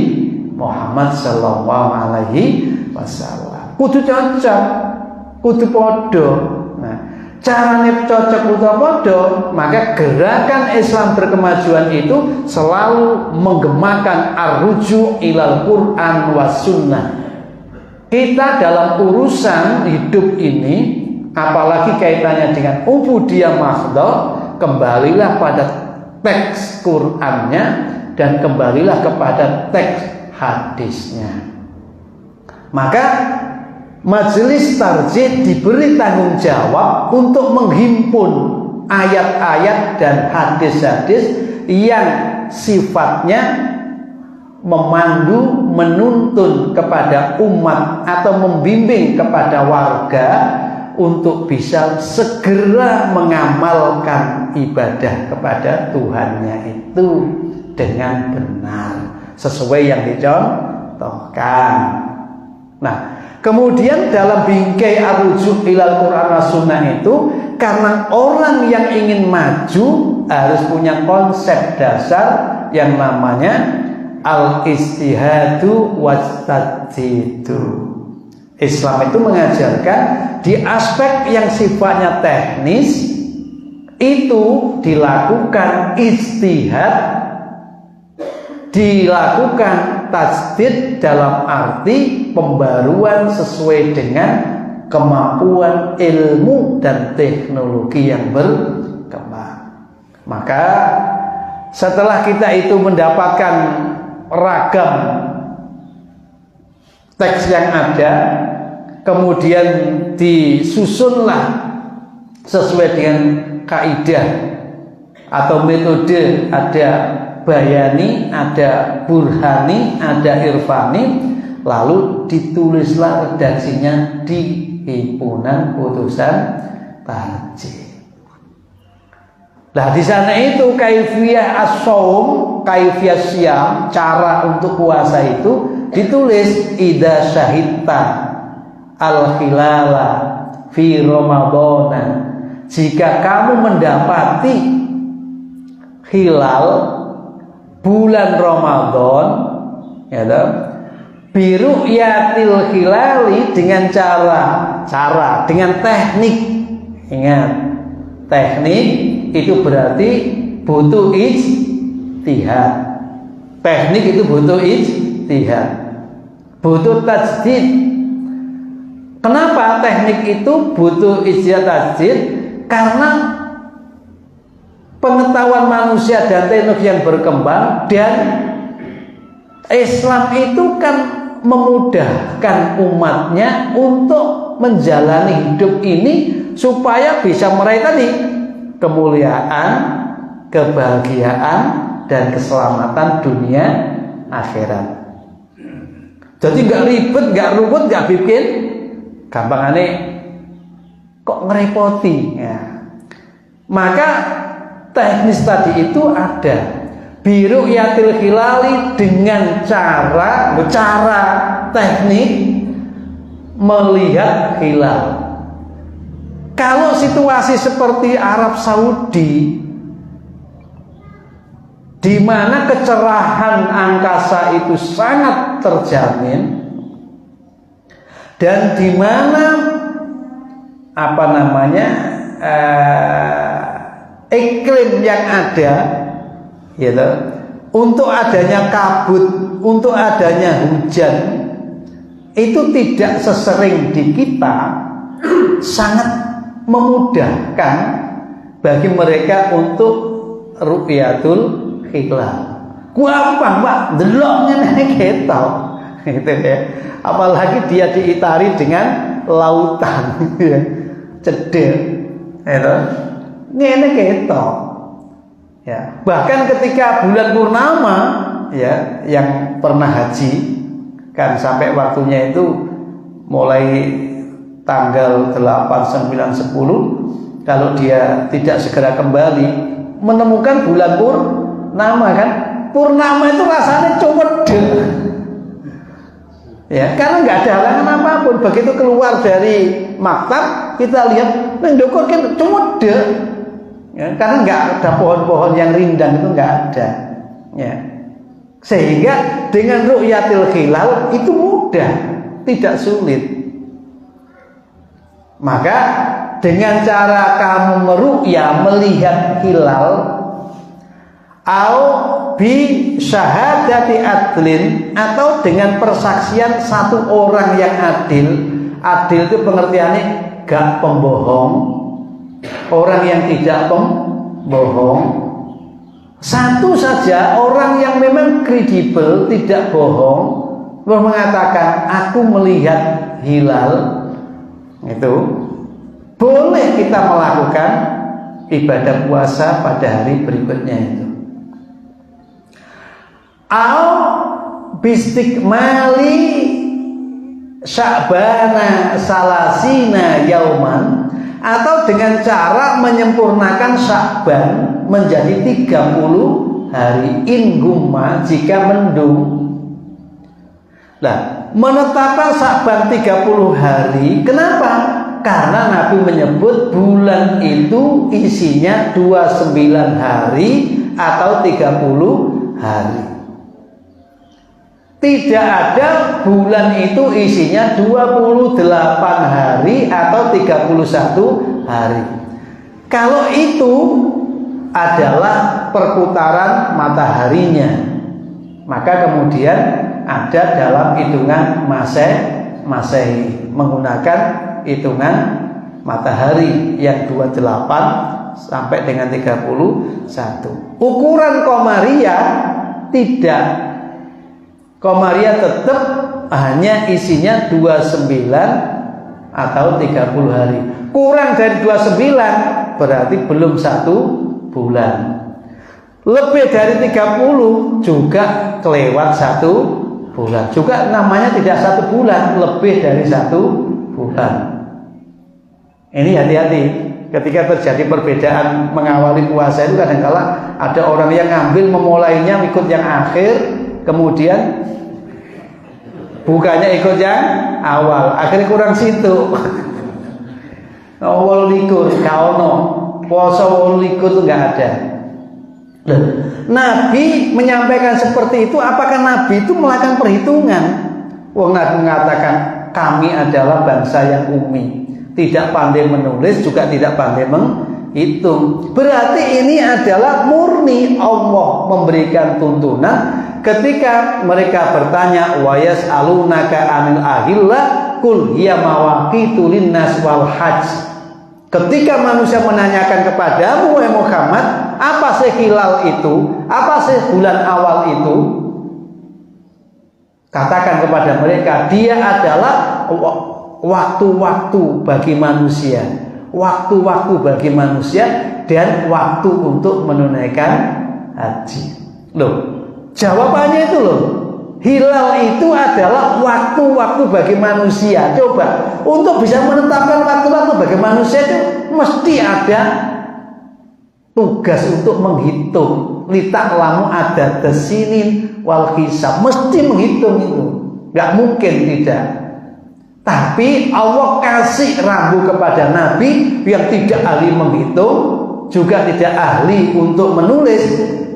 Muhammad sallallahu alaihi wasallam, kudu cocok, kudu podo. Nah, caranya cocok kudu podo, maka gerakan Islam berkemajuan itu selalu menggemakan ar-ruju' ilal Quran was sunnah. Kita dalam urusan hidup ini, apalagi kaitannya dengan ubudiyah mahdhah, kembalilah pada teks Qur'annya dan kembalilah kepada teks hadisnya. Maka majelis tarjih diberi tanggung jawab untuk menghimpun ayat-ayat dan hadis-hadis yang sifatnya memandu, menuntun kepada umat atau membimbing kepada warga untuk bisa segera mengamalkan ibadah kepada Tuhannya itu dengan benar sesuai yang dicontohkan. Nah, kemudian dalam bingkai ar-rujuk ilal Quran was sunnah itu, karena orang yang ingin maju harus punya konsep dasar yang namanya al-istihadu wastadjidu. Islam itu mengajarkan di aspek yang sifatnya teknis itu dilakukan istihad, dilakukan tajdid dalam arti pembaruan sesuai dengan kemampuan ilmu dan teknologi yang berkembang. Maka setelah kita itu mendapatkan ragam teks yang ada, kemudian disusunlah sesuai dengan kaidah atau metode, ada bayani, ada burhani, ada irfani, lalu ditulislah redaksinya di himpunan putusan tarjih. Nah, di sana itu kaifiyah as-shaum, kaifiyah syam, cara untuk puasa itu ditulis idza syahidta al-hilala fi Ramadan. Jika kamu mendapati hilal bulan Ramadan, ya toh, biru yatil hilali, dengan cara dengan teknik. Ingat, teknik itu berarti butuh ijtihad. Teknik itu butuh ijtihad, butuh tajdid. Kenapa teknik itu butuh ijtihad tajdid? Karena pengetahuan manusia dan teknologi yang berkembang, dan Islam itu kan memudahkan umatnya untuk menjalani hidup ini supaya bisa meraih tadi kemuliaan, kebahagiaan, dan keselamatan dunia akhirat. Jadi nggak ribet, nggak ruwet, nggak bikin gampang aneh kok ngerepoti ya. Maka teknis tadi itu ada biru yatil hilali dengan cara teknik melihat hilal. Kalau situasi seperti Arab Saudi, di mana kecerahan angkasa itu sangat terjamin, dan di mana iklim yang ada, gitu, untuk adanya kabut, untuk adanya hujan, itu tidak sesering di kita, sangat memudahkan bagi mereka untuk ru'yatul hilal. Gampang Pak, deloknya nek ketok, gitu ya. Apalagi dia diitari dengan lautan, ya, cedek, gitu. Ngene ketok. Ya, bahkan ketika bulan purnama, ya, yang pernah haji kan sampai waktunya itu mulai tanggal 8, 9, 10, kalau dia tidak segera kembali menemukan bulan purnama kan, purnama itu rasanya cumedeng, ya, karena nggak ada halangan apapun. Begitu keluar dari maktab kita lihat ndukur kan cumedeng, ya, karena nggak ada pohon-pohon yang rindang, itu nggak ada, ya. Sehingga dengan ru'yatil hilal itu mudah, tidak sulit. Maka dengan cara kamu meru'ya, melihat hilal, au bi syahadati adlin, atau dengan persaksian satu orang yang adil. Adil itu pengertiannya gak pembohong, orang yang tidak pembohong, Satu saja orang yang memang kredibel, tidak bohong, mengatakan aku melihat hilal, itu boleh kita melakukan ibadah puasa pada hari berikutnya itu. Au bistikmali sya'bana salasina yauman, atau dengan cara menyempurnakan Sya'ban menjadi 30 hari in gumma jika mendung. Nah, menetapkan Sya'ban 30 hari, kenapa? Karena Nabi menyebut bulan itu isinya 29 hari atau 30 hari. Tidak ada bulan itu isinya 28 hari atau 31 hari. Kalau itu adalah perputaran mataharinya, maka kemudian ada dalam hitungan Masehi menggunakan hitungan matahari yang 28 sampai dengan 31. Ukuran Qamariyah tidak. Qamariyah tetap hanya isinya 29 atau 30 hari. Kurang dari 29 berarti belum 1 bulan. Lebih dari 30 juga kelewat 1 bulan. Juga namanya tidak 1 bulan, lebih dari 1 bulan. Ini hati-hati. Ketika terjadi perbedaan mengawali puasa itu, kadang-kala ada orang yang ngambil memulainya ikut yang akhir, kemudian bukannya ikut yang awal, akhirnya kurang situ. Awal likur, kaono, puasa awal likur itu nggak ada. Nabi menyampaikan seperti itu. Apakah Nabi itu melakukan perhitungan? Wong Nabi mengatakan kami adalah bangsa yang ummi, tidak pandai menulis, juga tidak pandai menghitung. Berarti ini adalah murni Allah memberikan tuntunan. Ketika mereka bertanya, wa yas'alunaka 'anil ahillah qul hiya mawaqitu linnas wal hajj. Ketika manusia menanyakan kepadamu, wahai Muhammad, apa sih hilal itu? Apa sih bulan awal itu? Katakan kepada mereka, dia adalah waktu-waktu bagi manusia, waktu-waktu bagi manusia, dan waktu untuk menunaikan haji. Loh, jawabannya itu loh, hilal itu adalah waktu-waktu bagi manusia. Coba, untuk bisa menetapkan waktu-waktu bagi manusia itu mesti ada tugas untuk menghitung. Lita'lamu ada desinin wal hisab, mesti menghitung itu, nggak mungkin tidak. Tapi Allah kasih rambu kepada Nabi yang tidak ahli menghitung, juga tidak ahli untuk menulis.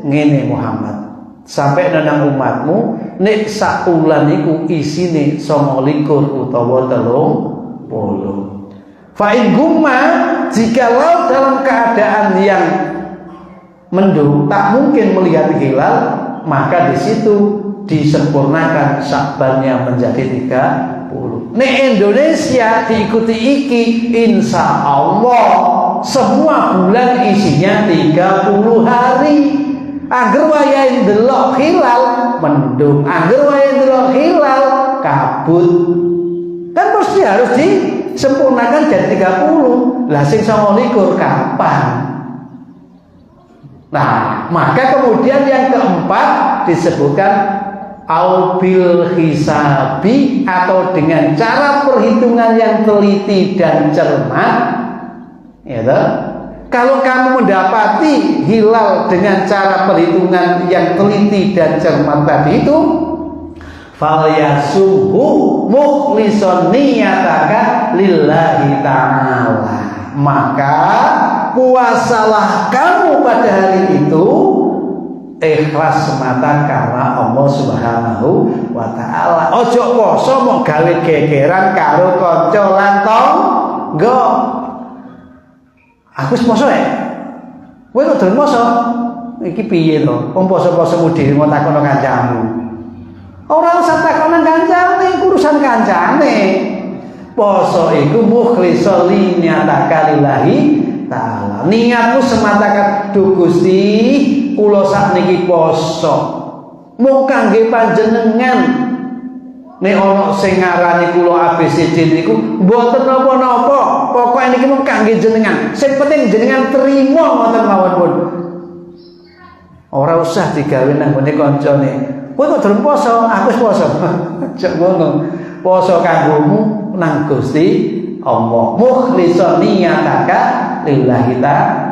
Ngene Muhammad, sampai nenang umatmu nek sakulan iku isine 29 utawa 30. Fa in gumma, jikalau dalam keadaan yang mendung tak mungkin melihat hilal, maka di situ disempurnakan Sya'bannya menjadi 30. Nek Indonesia diikuti iki, insya Allah semua bulan isinya 30 hari. Angger wayahe ndelok hilal mendung, angger wayahe ndelok hilal kabut. Kan mesti harus disempurnakan jadi 30. Lah sing 29 kapan? Nah, maka kemudian yang keempat disebutkan aubil hisabi, atau dengan cara perhitungan yang teliti dan cermat. Ya toh? Kalau kamu mendapati hilal dengan cara perhitungan yang teliti dan cermat tadi itu, falyasubhu mukhlishon niyataka lillahi ta'ala, maka puasalah kamu pada hari itu ikhlas semata karena Allah Subhanahu wa ta'ala. Ojo poso mau gawe gegeran karo kanca lan tangga. Aku wis poso kowe kok durung poso? Iki piye to? Wong poso-posomu dhewe mau takono kancamu. Ora usah takono kancane, urusan kancane. Poso iku mukhlishol niataka lillahi ta'ala. Niatmu semata karo Gusti kula sakniki poso mung kangge panjenengan. Nek ana sing ngarani kula ABCD niku mboten napa-napa, pokoke niki mung kangge jenengan. Sing penting jenengan trima ngoten mawon pun. Ora usah digawe nang ngene kancane. Kowe kok durung poso, aku wis poso. Aja ngono. Poso kanggomu nang Gusti Allah. Mukhlishon niyataka lillahi ta'ala.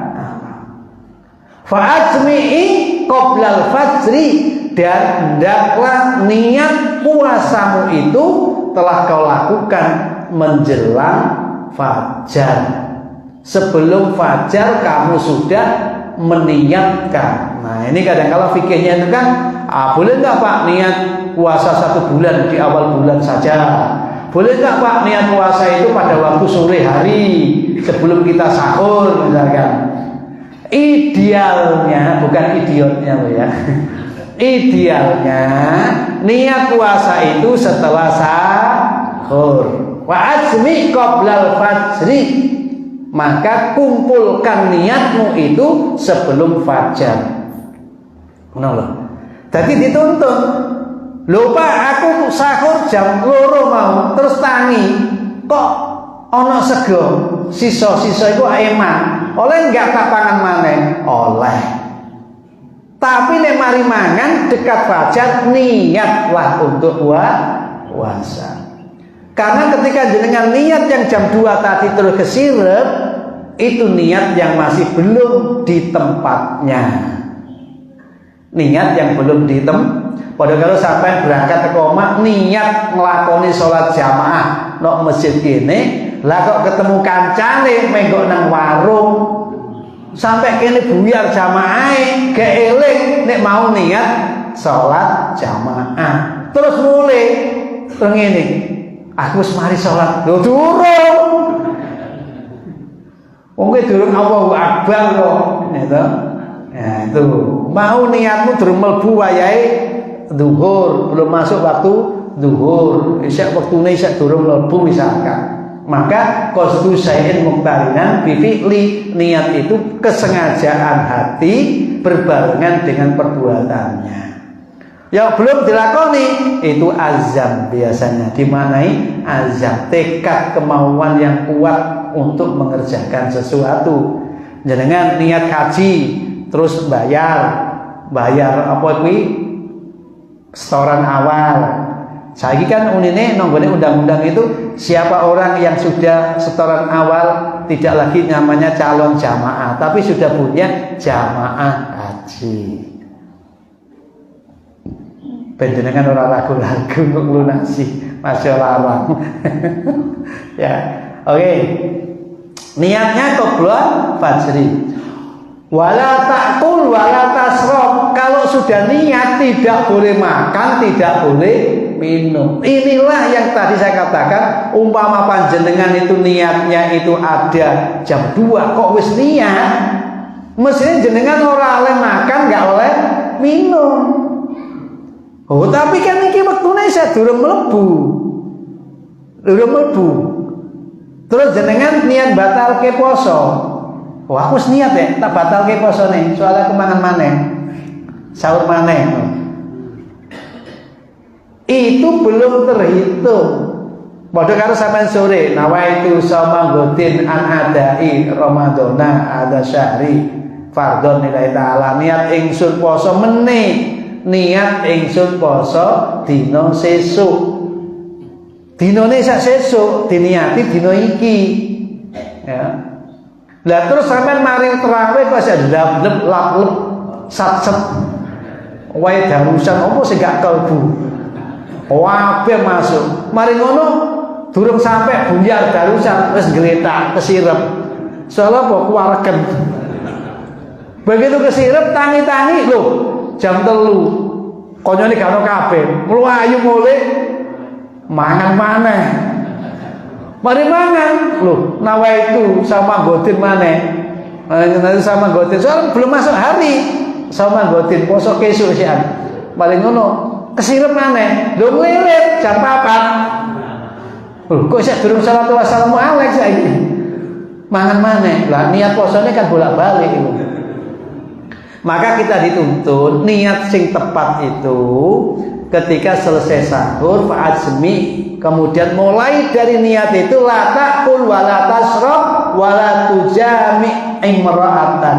Fa ajmi'i qoblal fajri, dan hendaklah niat puasamu itu telah kau lakukan menjelang fajar. Sebelum fajar kamu sudah meniatkan. Nah ini kadang-kala fikihnya itu kan boleh nggak Pak niat puasa 1 bulan di awal bulan saja? Boleh nggak Pak niat puasa itu pada waktu sore hari sebelum kita sahur misalkan? Idealnya, bukan idiotnya loh ya. Idealnya niat puasa itu setelah sahur. Wa ajmi qoblal fajri, maka kumpulkan niatmu itu sebelum fajar. Kenapa? Jadi dituntut. Lho Pak, aku sahur jam 2 mau, terus tangi. Kok ana sego, sisa-sisa iku eman. Oleh enggak tak pangan maneh? Oleh. Tapi nek mari mangan dekat fajar niatlah untuk puasa. Karena ketika jenengan niat yang jam 2 tadi terus kesirep, itu niat yang masih belum di tempatnya. Niat yang belum di tempat. Padahal kalau sampai berangkat ke omah niat nglakoni salat jamaah nok masjid kene, lah kok ketemu kancane menggok nang warung. Sampai kene buyar jamaah gak eling nek mau niat salat jamaah. Terus mulai ngene. Aku wis mari salat. Lho durung. Wong e durung Allahu Akbar kok. Gitu. Nah, itu. Mau niatmu durung mlebu wayahe zuhur, belum masuk waktu zuhur. Isya waktune isya durung mlebu misalkan. Maka qasdu syai'in muqtarinan bi fi'li, niat itu kesengajaan hati berbarengan dengan perbuatannya. Yang belum dilakoni itu azam, biasanya dimaknai azam, tekad kemauan yang kuat untuk mengerjakan sesuatu. Jenengan niat haji terus bayar apa kuwi setoran awal. Saiki kan unine nonggone undang-undang itu siapa orang yang sudah setoran awal tidak lagi namanya calon jamaah, tapi sudah punya jamaah haji. Panjenengan ora ragu-ragu untuk lunasi, masya Allah. Ya, oke. Niatnya qoblal fajri. Wala ta'kul wala tasrob. Kalau sudah niat tidak boleh makan, tidak boleh minum. Inilah yang tadi saya katakan, umpama panjenengan itu niatnya itu ada jam 2 kok wis niat, mestinya jenengan ora oleh makan, enggak oleh minum. Oh, tapi kan iki wektune saya durung mlebu. Terus jenengan niat batalke poso. Oh, aku wis niat ya, tak batalke posone, soalnya aku mangan maneh. Sahur maneh. Itu belum terhitung. Padha karo sampean sore, nawaitu samanggotin an adai ramadhana ada syahri fardhon lillahi ta'ala. Niat ingsun poso meneh. Niat ingsun poso dina sesuk. Dinane sak sesuk diniati dina iki. Ya. Lah terus sampean mari tarawih kok lap-lep sat-set. Wae darusan opo sing gak kalbu. Wae masuk. Mari ngono durung sampai buyar darusan wis gletak kesirep. Soale apa kuwaregen. Begitu kesirep tangi-tangi lho. Jam 3 konyone gak ono kabeh mlayu mulih mangan maneh. Mari mangan lho, nawaitu sama gotin maneh. Nanti sama gotin soalnya belum masuk hari sama gotin poso kesuk sian. Mari ngono kesirep maneh lho nglirit jam 4. Lho kok isih durung salatu wassalamu alaik saiki mangan maneh. Lah niat posone kan bolak-balik itu. Maka kita dituntut niat sing tepat itu ketika selesai sahur fa'azmi, kemudian mulai dari niat itu la ta'kul wa la tashrab wa la tujami' imra'atan.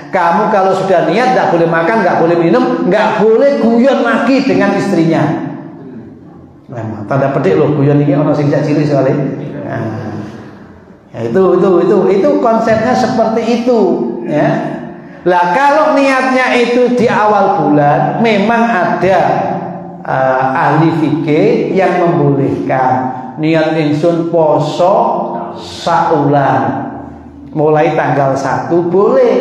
Kamu kalau sudah niat enggak boleh makan, enggak boleh minum, enggak boleh guyon lagi dengan istrinya. Nah, tanda petik loh, guyon ini ono sing cilik soalnya. Nah, ya itu konsepnya seperti itu, ya. Lah kalau niatnya itu di awal bulan, memang ada ahli fikih yang membolehkan niat ingsun poso saulan mulai tanggal 1 boleh,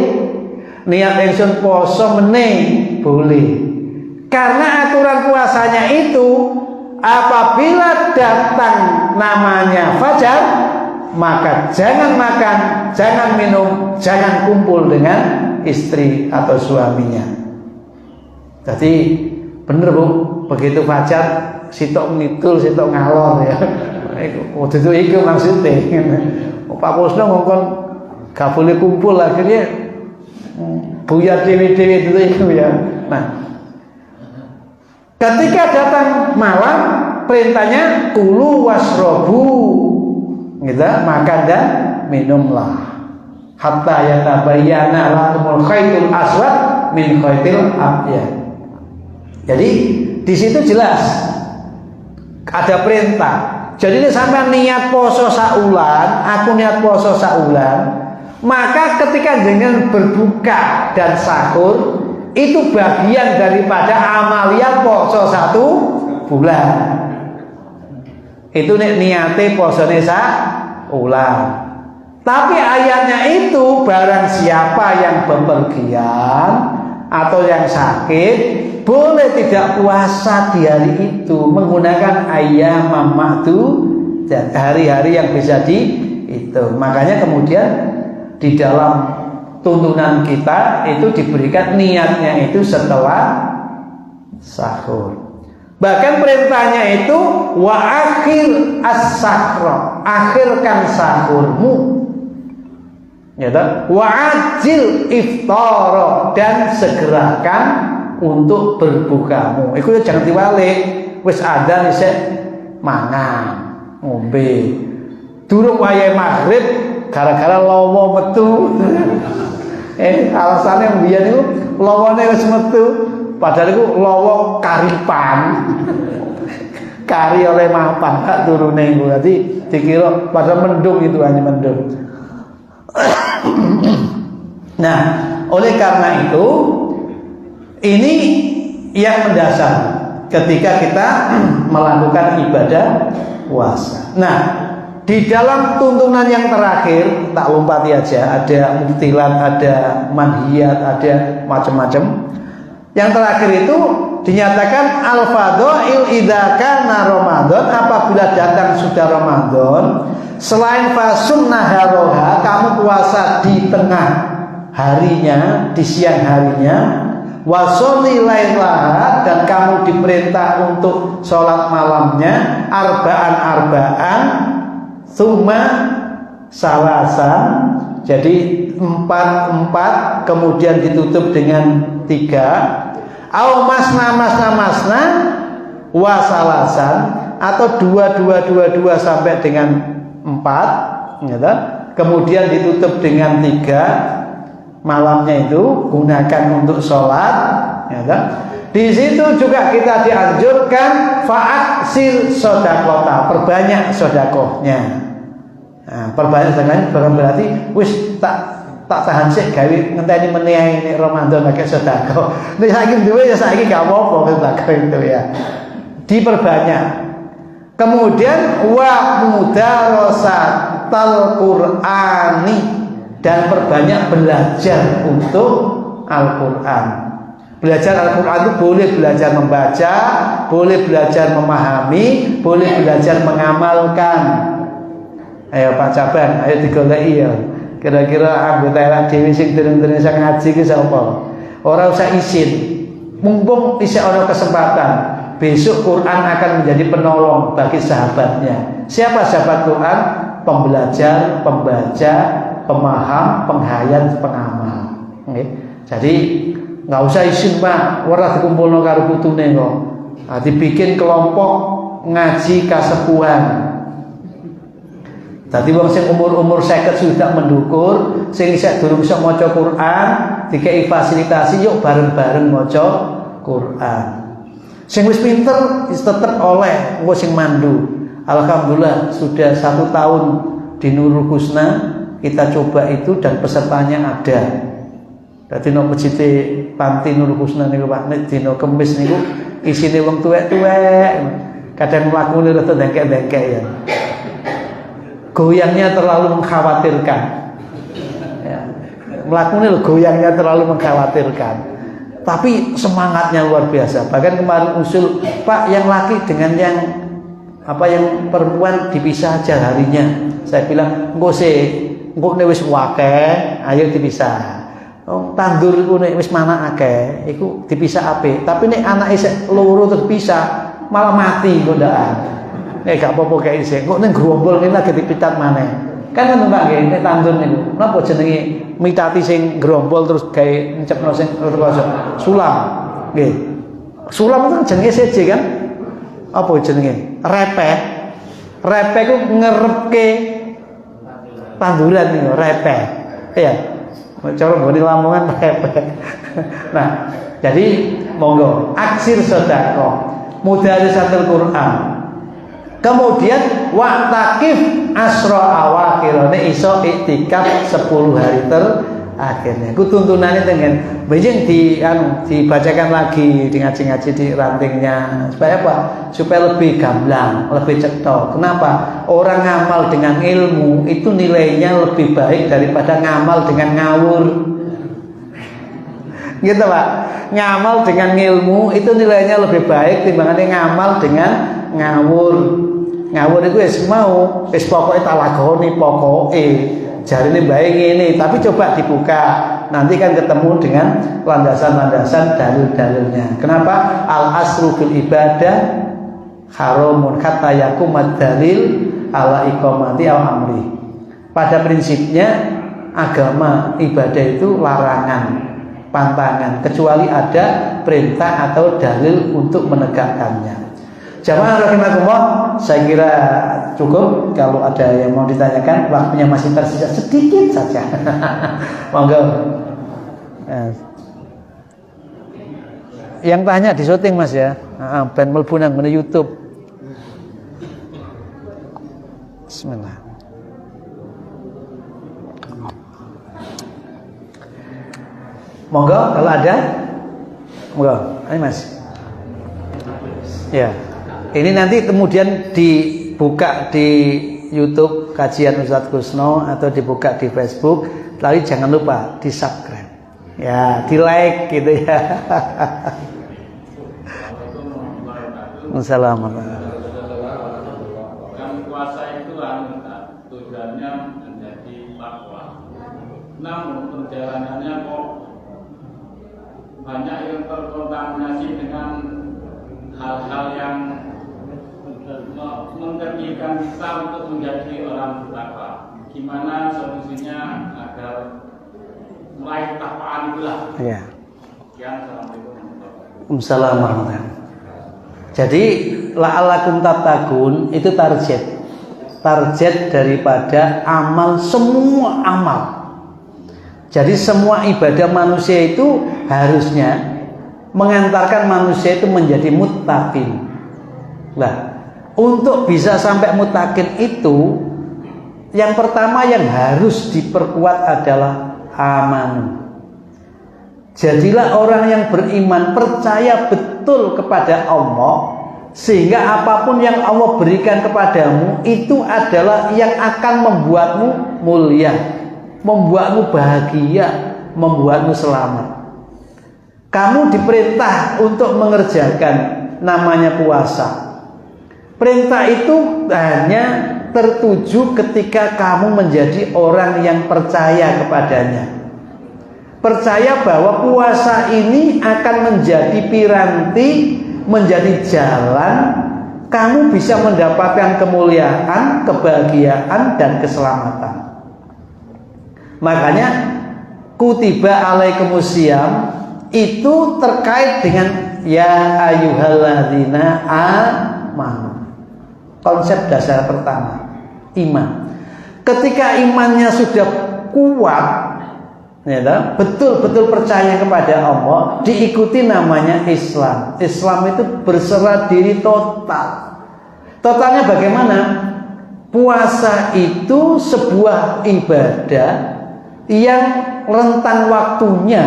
niat ingsun poso meneh boleh, karena aturan puasanya itu apabila datang namanya fajar maka jangan makan, jangan minum, jangan kumpul dengan istri atau suaminya. Jadi bener Bu, begitu fajar sitok ngidul sitok ngalor ya. Itu maksudnya. Pak Kusno ngomong gak boleh kumpul, akhirnya buyar dewi-dewi itu ya. Nah, ketika datang malam perintahnya kulu wasrobu, gitu, makan dan minumlah. Hatta yatabayyana lakumul khaytul aswad min khaytil abyad. Jadi di situ jelas ada perintah. Jadi ini sampai niat poso saulan, aku niat poso saulan, maka ketika dengan berbuka dan sahur itu bagian daripada amalia poso 1 bulan. Itu niate posone saulan. Tapi ayatnya itu barang siapa yang bepergian atau yang sakit boleh tidak puasa di hari itu menggunakan ayyam ma'dud, hari-hari yang bisa dihitung. Makanya kemudian di dalam tuntunan kita itu diberikan niatnya itu setelah sahur. Bahkan perintahnya itu wa akhir as-sahra, akhirkan sahurmu. Ya toh, wa'ajil iftara, dan segerakan untuk berbukamu. Iku jangan diwalik, wis adzan isih mangan, ngombe. Durung wayahe maghrib gara-gara lawa metu. Alasannya mbiyen niku lawane wis metu, padahal iku lawa karipan. Kari oleh mapan gak turune iku. Dadi dikira padahal mendung, itu hanya mendung. Nah, oleh karena itu ini yang mendasar ketika kita melakukan ibadah puasa. Nah, di dalam tuntunan yang terakhir, tak lompati aja, ada mubtilat, ada manhiyat, ada macam-macam. Yang terakhir itu dinyatakan al-fadhail idza kana Ramadan, apabila datang sudah Ramadan, selain fasum naharoha, kamu puasa di tengah harinya, di siang harinya, wasoli lailaha, dan kamu diperintah untuk sholat malamnya, arba'an, summa salasan, jadi 4, kemudian ditutup dengan 3, au masna wasalasan, atau 2 sampai dengan 4, gitu. Kemudian ditutup dengan 3, malamnya itu gunakan untuk sholat, gitu. Di situ juga kita dianjurkan fa'aksir sodakota, perbanyak sodakohnya. Nah, perbanyak sodakohnya bukan berarti wis tak tahan sih gawe ngenteni meneh ini Ramadan pakai sedekah. Nek saiki duwe ya saiki gak apa-apa sedekah itu ya. Diperbanyak. Kemudian wa mudarasatal Qur'ani, dan perbanyak belajar untuk Al-Qur'an. Belajar Al-Qur'an itu boleh belajar membaca, boleh belajar memahami, boleh belajar mengamalkan. Ayo Pak Caban, ayo digoleki ya. Kira-kira anggota elak dewi sing dereng-dereng sang ngaji ki sapa? Ora usah izin. Mumpung isih ana kesempatan, besok Quran akan menjadi penolong bagi sahabatnya. Siapa sahabat Quran? Pembelajar, pembaca, pemaham, penghayat, pengamal. Okay. Jadi nggak usah isin Pak, ora dikumpulno karo putune kok. Nah, dibikin kelompok ngaji kasepuhan. Tadi wong sing umur-umur 50 sudah mendukur, sing isih durung iso maca Quran, dikei fasilitasi yuk bareng-bareng maca Quran. Sing wis pinter tetep oleh engko sing mandu. Alhamdulillah sudah 1 tahun di Nurul Husna kita coba itu dan pesertanya ada. Dadi nek mejite panti Nurul Husna niku Pak, nek dina Kamis niku isine wong tuwek-tuwek. Kadang mlakune rada dengkek-dengkek ya. Goyangnya terlalu mengkhawatirkan. Ya. Mlakune lho goyangnya terlalu mengkhawatirkan. Tapi semangatnya luar biasa. Bahkan kemarin usul, Pak, yang laki dengan yang perempuan dipisah aja harinya. Saya bilang, engko nek wis akeh, ayo dipisah. Tandur iku nek wis mana akeh, iku dipisah apik. Tapi nek anake sik loro terus pisah, malah mati gondaan. Nek gak apa-apa kayak isih. Kok ning grombol ngene lagi dipitat maneh. Kan ngono Pak nggih, nek tandur niku. Napa jenenge mitati sing grombol terus gawe ncepno sing terus sulam. Nggih. Sulam itu jenenge seje kan? Apa jenenge? Repeh. Repeh ku ngerepke tanduran niku, repeh. Iya. Cara nggone Lamongan repeh. Nah, jadi monggo aksir sedekah. Mudharisatul Quran. Kemudian waqtakif asra awakhir, nek iso iktikaf 10 hari terakhirnya. Ku tuntunannya dengan benjing dibacakan lagi, di ngaji-ngaji di rantingnya. Supaya apa? Supaya lebih gamblang, lebih cetok. Kenapa? Orang ngamal dengan ilmu itu nilainya lebih baik daripada ngamal dengan ngawur. Gitu Pak. Ngamal dengan ilmu itu nilainya lebih baik timbangannya ngamal dengan ngawur. Ngawur itu wis mau, wis pokoke talakoni pokoke. Jarine bae ngene, tapi coba dibuka. Nanti kan ketemu dengan landasan-landasan dalil-dalilnya. Kenapa? Al asru fil ibadah haramun hatta yakumad dalil ala iqamati al amri. Pada prinsipnya agama ibadah itu larangan, pantangan, kecuali ada perintah atau dalil untuk menegakkannya. Jamaah rahimakumullah, saya kira cukup. Kalau ada yang mau ditanyakan, waktunya masih tersisa sedikit saja. Monggo. Yang tanya di syuting Mas ya. Ben mlebu nang YouTube. Bismillah. Monggo kalau ada. Monggo. Ayo Mas. Ya. Ini nanti kemudian dibuka di YouTube kajian Ustadz Kusno atau dibuka di Facebook. Lalu jangan lupa di subscribe, ya, di like gitu ya. Assalamualaikum. Yang puasa itu tujuannya menjadi takwa. Namun perjalanannya kok banyak yang terkontaminasi dengan hal-hal yang menterjemahkan kita untuk menjadi orang bertakwa. Gimana solusinya agar mulai takwaan itulah? Ya. Assalamualaikum. Assalamualaikum. Jadi la'alakum tattaqun itu target daripada amal, semua amal. Jadi semua ibadah manusia itu harusnya mengantarkan manusia itu menjadi muttaqin. Lah, untuk bisa sampai muttaqin itu, yang pertama yang harus diperkuat adalah aman. Jadilah orang yang beriman, percaya betul kepada Allah, sehingga apapun yang Allah berikan kepadamu itu adalah yang akan membuatmu mulia, membuatmu bahagia, membuatmu selamat. Kamu diperintah untuk mengerjakan namanya puasa. Perintah itu hanya tertuju ketika kamu menjadi orang yang percaya kepadanya. Percaya bahwa puasa ini akan menjadi piranti, menjadi jalan kamu bisa mendapatkan kemuliaan, kebahagiaan, dan keselamatan. Makanya kutiba alaikumusiyam itu terkait dengan ya ayyuhalladzina amanu. Konsep dasar pertama, iman. Ketika imannya sudah kuat, ya, betul-betul percaya kepada Allah, diikuti namanya Islam. Islam itu berserah diri total. Totalnya bagaimana? Puasa itu sebuah ibadah yang rentang waktunya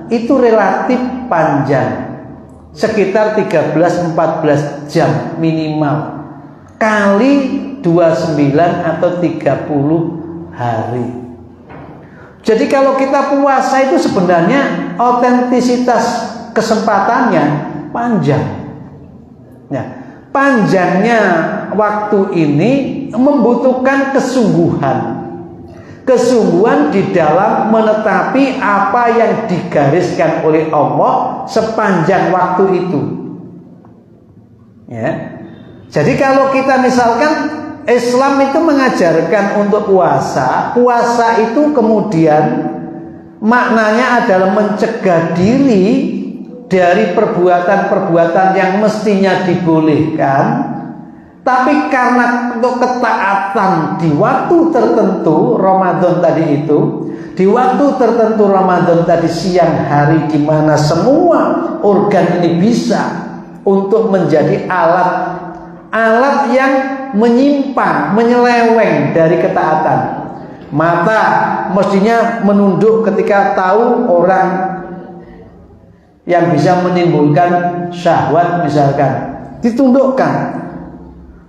itu relatif panjang, sekitar 13-14 jam minimal, kali 29 atau 30 hari. Jadi kalau kita puasa itu sebenarnya otentisitas kesempatannya panjang. Nah, panjangnya waktu ini membutuhkan kesungguhan di dalam menetapi apa yang digariskan oleh Allah sepanjang waktu itu. Ya. Jadi kalau kita misalkan Islam itu mengajarkan untuk puasa itu kemudian maknanya adalah mencegah diri dari perbuatan-perbuatan yang mestinya dibolehkan. Tapi karena untuk ketaatan di waktu tertentu Ramadan tadi itu, di waktu tertentu Ramadan tadi siang hari, di mana semua organ ini bisa untuk menjadi alat yang menyimpang, menyeleweng dari ketaatan. Mata mestinya menunduk ketika tahu orang yang bisa menimbulkan syahwat misalkan, ditundukkan.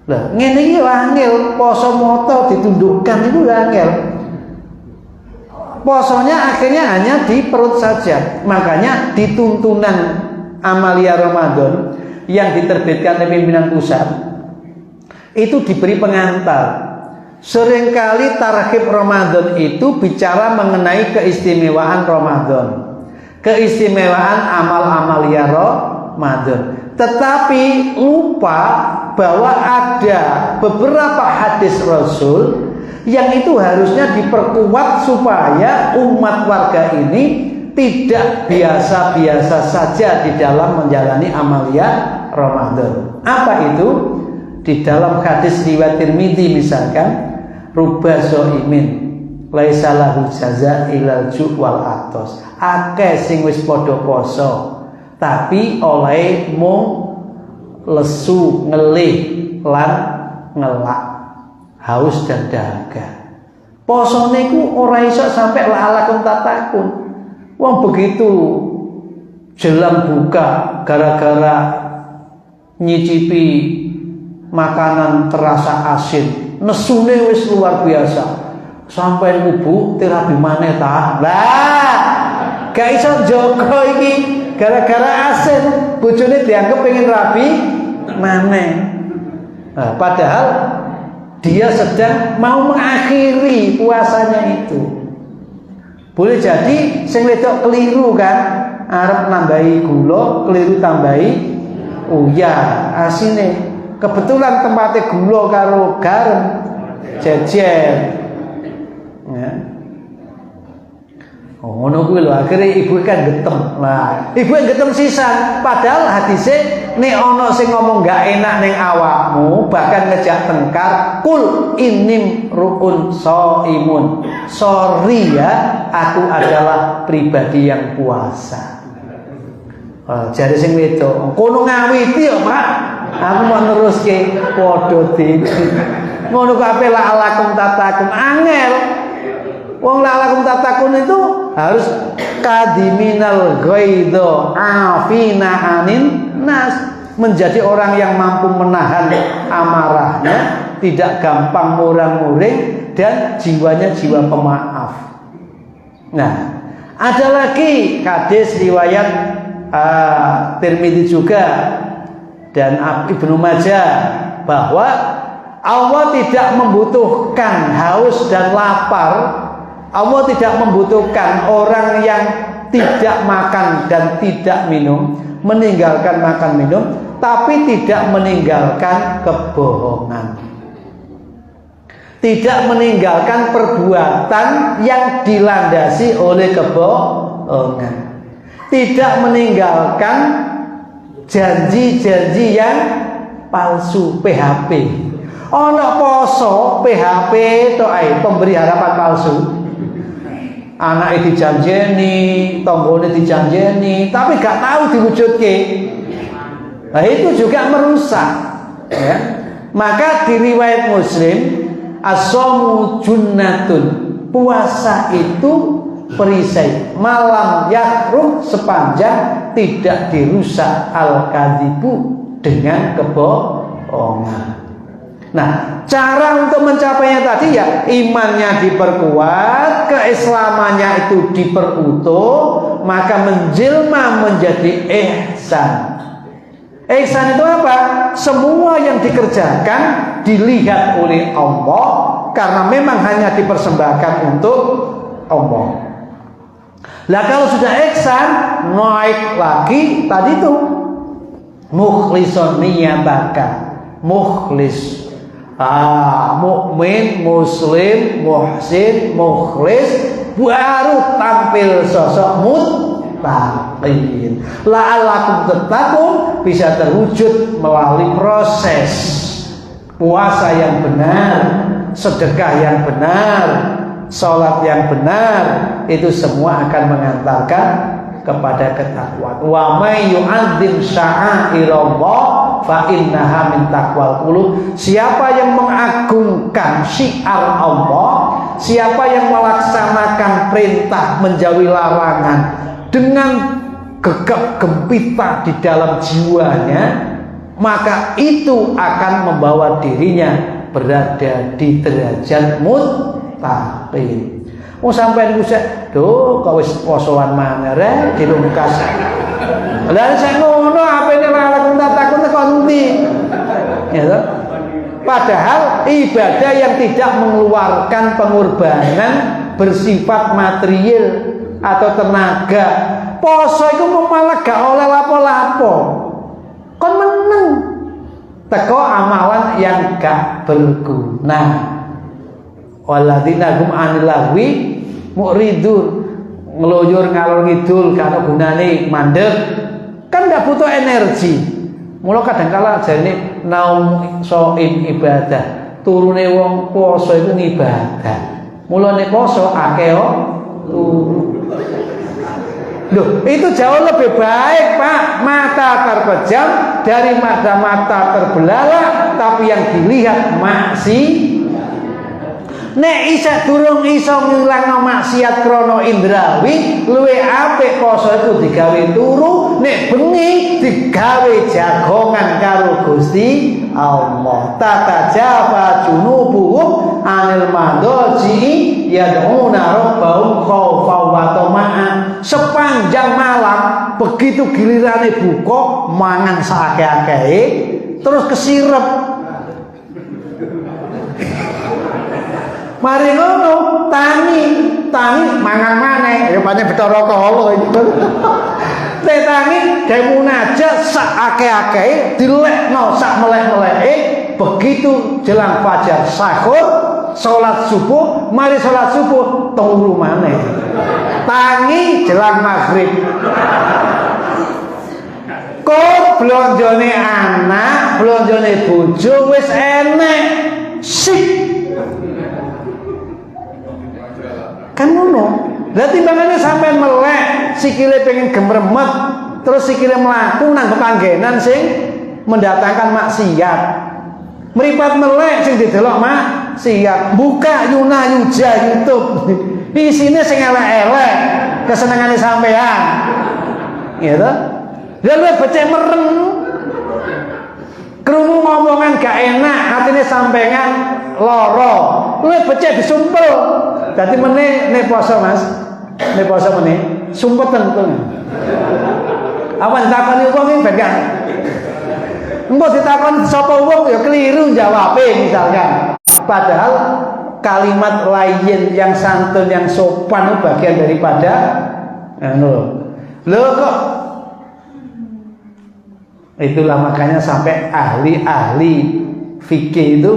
Lah, ngene iki angel, poso moto ditundukkan itu angel. Posonya akhirnya hanya di perut saja. Makanya di tuntunan Amalia Ramadan yang diterbitkan oleh pimpinan pusat itu diberi pengantar. Seringkali targhib Ramadan itu bicara mengenai keistimewaan Ramadan, keistimewaan amal-amalia Ramadan. Tetapi lupa bahwa ada beberapa hadis Rasul yang itu harusnya diperkuat supaya umat warga ini tidak biasa-biasa saja di dalam menjalani amalia Ramadan. Apa itu? Di dalam hadis riwayat Tirmidzi misalkan, ruba shaimin laisa lahu jaza ilal ju' wal atos. Akeh sing wis padha poso tapi oleh mung lesu, ngelih lan ngelak, haus dan dahaga. Posone iku ora iso sampai la'alakum tatakun. Wong begitu jelang buka gara-gara nyicipi makanan terasa asin, nesune wis luar biasa. Sampai ngubu terapi maneh ta. Lah, gak iso jogo iki gara-gara asin, bojone dianggap pengen rabi maneh. Nah, padahal dia sedang mau mengakhiri puasanya itu. Boleh jadi sing wedok keliru kan, arep nambahi gula, keliru tambahi uyah, asine. Kebetulan tempatnya gula karo garam jejer. Ya. Oh, ngono kuwi lho, akhire ibu kan getem. Lah, ibu getem sisan. Padahal hadise nek ana sing ngomong gak enak ning awakmu, bahkan ngejak tengkar, kul inim ru'un shaimun. Sorry ya, aku adalah pribadi yang puasa. Jare sing wedok, kono ngawiti ya, Pak. Aku mau neruske padha dhewe. Ngono kok ape la'alakum tatakum angel. Wong la'alakum tatakun itu harus kadiminal ghaidho afina anin nas, menjadi orang yang mampu menahan amarahnya, tidak gampang murang-muring, dan jiwanya jiwa pemaaf. Nah, ada lagi hadis riwayat Tirmidzi juga dan Ibnu Majah bahwa Allah tidak membutuhkan haus dan lapar. Allah tidak membutuhkan orang yang tidak makan dan tidak minum, meninggalkan makan minum, tapi tidak meninggalkan kebohongan. tidak meninggalkan perbuatan yang dilandasi oleh kebohongan, tidak meninggalkan janji-janji yang palsu, PHP. Ono poso PHP tok ae, pemberi harapan palsu. Anaknya dijanjeni, tonggone dijanjeni, tapi gak tahu diwujudke. Nah itu juga merusak, ya. Maka di riwayat Muslim, as-shaumu junnatun, puasa itu perisai, malam yahrum, sepanjang tidak dirusak al-kadzibu dengan kebohongan. Nah, cara untuk mencapainya tadi ya imannya diperkuat, keislamannya itu diperutuh, maka menjelma menjadi ihsan. Ihsan itu apa? Semua yang dikerjakan dilihat oleh Allah karena memang hanya dipersembahkan untuk Allah. Lah kalau sudah ihsan, naik lagi tadi itu mukhlisun niyabaka, mukhlis. Mukmin, muslim, muhsin, mukhlis, baru tampil sosok muttaqin. La'allakum tattaqun bisa terwujud melalui proses puasa yang benar, sedekah yang benar, salat yang benar, itu semua akan mengantarkan kepada ketakwaan. Wa may yu'adzim sya'airallah fa innaha min taqwal qulub. Siapa yang mengagungkan syiar Allah, siapa yang melaksanakan perintah menjauhi larangan dengan gegap gempita di dalam jiwanya, maka itu akan membawa dirinya berada di derajat muttaqin. Oh sampean kusek, duh kok wis posoan maneh rek dilungkas. Lah sing ngono apene lalang takon tekan ndi? Ya toh? Padahal ibadah yang tidak mengeluarkan pengorbanan bersifat material atau tenaga, poso iku malah gak oleh lapo-lapo. Kon meneng teko amalan yang gak berguna. Walladzina hum 'anil lahwi mu'ridun, ngeloyor ngalor ngidul karo gunane mandeg, kan ndak butuh energi. Mula kadangkala jane naum shaim ibadah, turune wong poso iku ibadah. Mulane poso akeh turu. Loh, itu jauh lebih baik, Pak. Mata terpejam dari mata terbelalak, tapi yang dilihat maksiat. Nek isa durung iso ngilangno maksiat krana indrawi, luwih apik poso iku digawe turu, nek bengi digawe jagongan karo Gusti Allah. Tatajafa junubuhum anil madhaji yad'una rabbahum khaufan wa tama'an. Sepanjang malam begitu gilirane buka mangan sakake-akehe terus kesirep. Mari ngono tangi mangan maneh ya pancen Bathara Kala iki. Tangi gawe munajat sak akeh-akeh dilekno sak melek-meleke, begitu jelang fajar sahur, salat subuh, mari salat subuh turu maneh. Tangi jelang maghrib. Kok blonjone anak, blonjone bojo wis enek. Sik kan ngono. Lah timbangannya sampai melek, sikile pengen gemremet, terus sikile mlaku nang panggenan sing mendatangkan maksiat. Mripat melek sing didelok maksiat. Buka Yuna Yuja YouTube. Isine sing elek-elek, kesenengane sampean. Gitu. Lah lu becek merem. Krungu ngomongan gak enak, atine sampean lara. Lu becek disumpel. Dadi meneh nek poso Mas, nek poso meneh sumpeten to. Awan takoni wong iki ben gak. Engko ditakoni sapa wong ya keliru jawabe misalkan. Padahal kalimat lain yang santun yang sopan itu bagian daripada lho kok. Itulah makanya sampai ahli-ahli fikih itu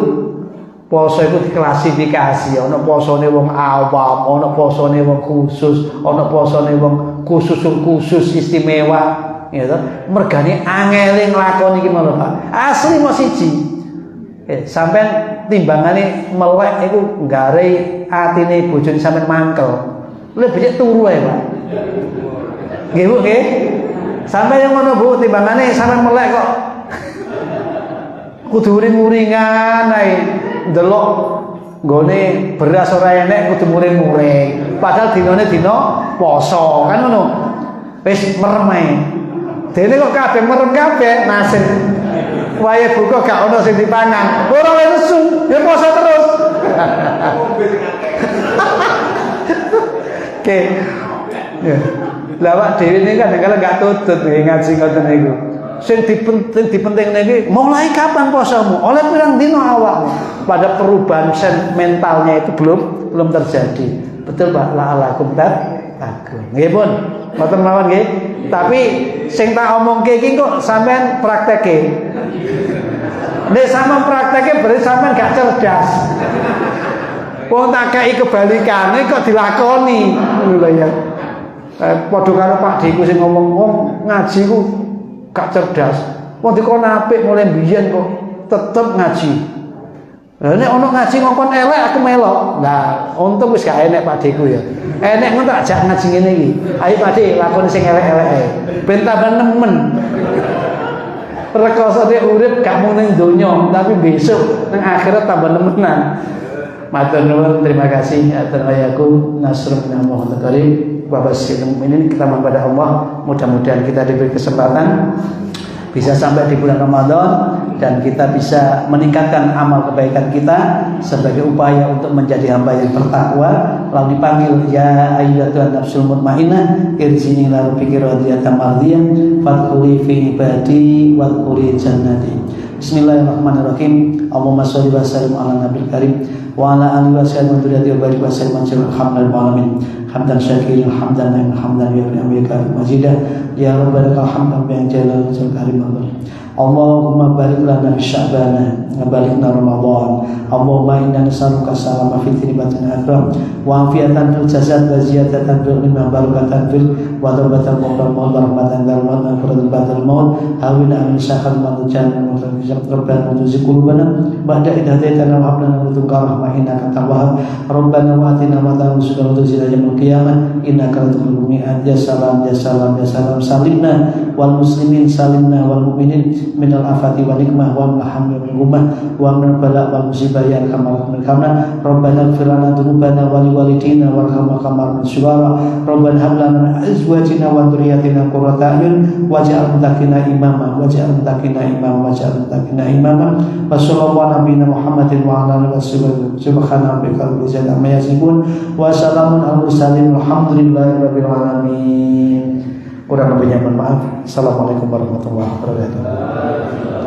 Poso itu diklasifikasi, ana posone wong awam, ana posone wong khusus, ana posone wong khusus istimewa, ya toh. Mergane angele nglakoni iki lho Pak. Asli mok siji. Sampeyan timbangane melek iku nggare atine bojone sampeyan mangkel. Lebih turu ae Pak. Nggih Bu, nggih. Sampeyan ngono Bu, timbangane sampeyan melek kok kudu uring-uringan ae. Ndelok nggone beras ora enek kudu muring-muring. Padahal dinane dina poso, kan ngono. Wis merem ae. Dene kok kabeh merem kabeh nasib. Wae buka gak ono sing dipangan. Ora oleh nesu, ya poso terus. Oke. Ya. Lah awak dhewe ini kadang-kadang gak tutut ngaji ngoten niku. Sing dipenting iki mulai kapan posomu? Oleh pirang dina awakmu. Pada perubahan mentalnya itu belum terjadi. Betul Pak, la'alakum tattaqun. Nggih pun, mboten mawon nggih. Tapi sing tak omongke iki kok sampean prakteke. Nek sampean prakteke berarti sampean gak cerdas. Wong tak kei kebalikane kok dilakoni. Ngono lho ya. Padha karo Pak Diku sing ngomong wong ngaji ku gak cerdas. Wong dikon apik mulai biyen kok tetep ngaji. Lah nek ono ngaji ngongkon elek aku melok. Lah untung wis gak enek Pak Diku ya. Enek ngono tak ajak ngaji ngene iki. Ayo Pak Dik lakoni sing elek-elek ae. Ben tambah nemen. Rekosane urip gak mung ning donya, tapi besok nang akhirat tambah nemenan. Matur nuwun, terima kasih atas ayaku nasrun min Allah Karim. Bapak sekalian mukminin, kita mohon pada Allah, mudah-mudahan kita diberi kesempatan bisa sampai di bulan Ramadan dan kita bisa meningkatkan amal kebaikan kita sebagai upaya untuk menjadi hamba yang bertakwa. Lalu dipanggil ya ayyatuhan nafsul mutmainnah irji'i ila rabbiki radiyatan mardiyah fadkhuli fi ibadi wadkhuli jannati. Bismillahirrahmanirrahim. Allahumma shalli wa sallim ala nabiyil karim wa ala alihi wa sahbihi wa dzurriyyatihi wa barik wa sallim alhamdulillahi alamin. Hamdan syakirin hamdan naim hamdan ya karim majidah ya rabbana lakal hamdu bi jalal karim. Allahumma barik lana fi sya'bana wa balikna ramadan. Allahumma inna nas'aluka salama fi batin akram wa afiatan fil jasad wa ziyadatan fil ilmi wa barakatan fil wa tawbatan qabla maut wa rahmatan dal maut wa fardhu ba'dal maut hawina min syaqal manujan wa rabbana tuzi qulubana ba'da idh hadaitana wa hab lana min ladunka rahmah innaka antal wahhab rabbana wa atina ma ta'ala tuzila yaumil qiyamah innaka latul mi'ad ya salam salimna wal muslimin salimna wal mu'minin minal afati wa nikmah wa alhamdulillah wal gumah wa min bala wal musibah ya arhamar rahimin. Rabbana ighfir lana dzunubana wa liwalidina warhamna kama rabbana Rabbana hab lana min azwajina wa dhurriyyatina qurrata a'yun waj'al muttaqina imama wa sallallahu nabiyina Muhammadin wa ala alihi wasallam subhana rabbika rabbil izzati amma yasifun wa salamun alal mursalin walhamdulillahi rabbil alamin. Kurang lebihnya mohon maaf. Assalamualaikum warahmatullahi wabarakatuh.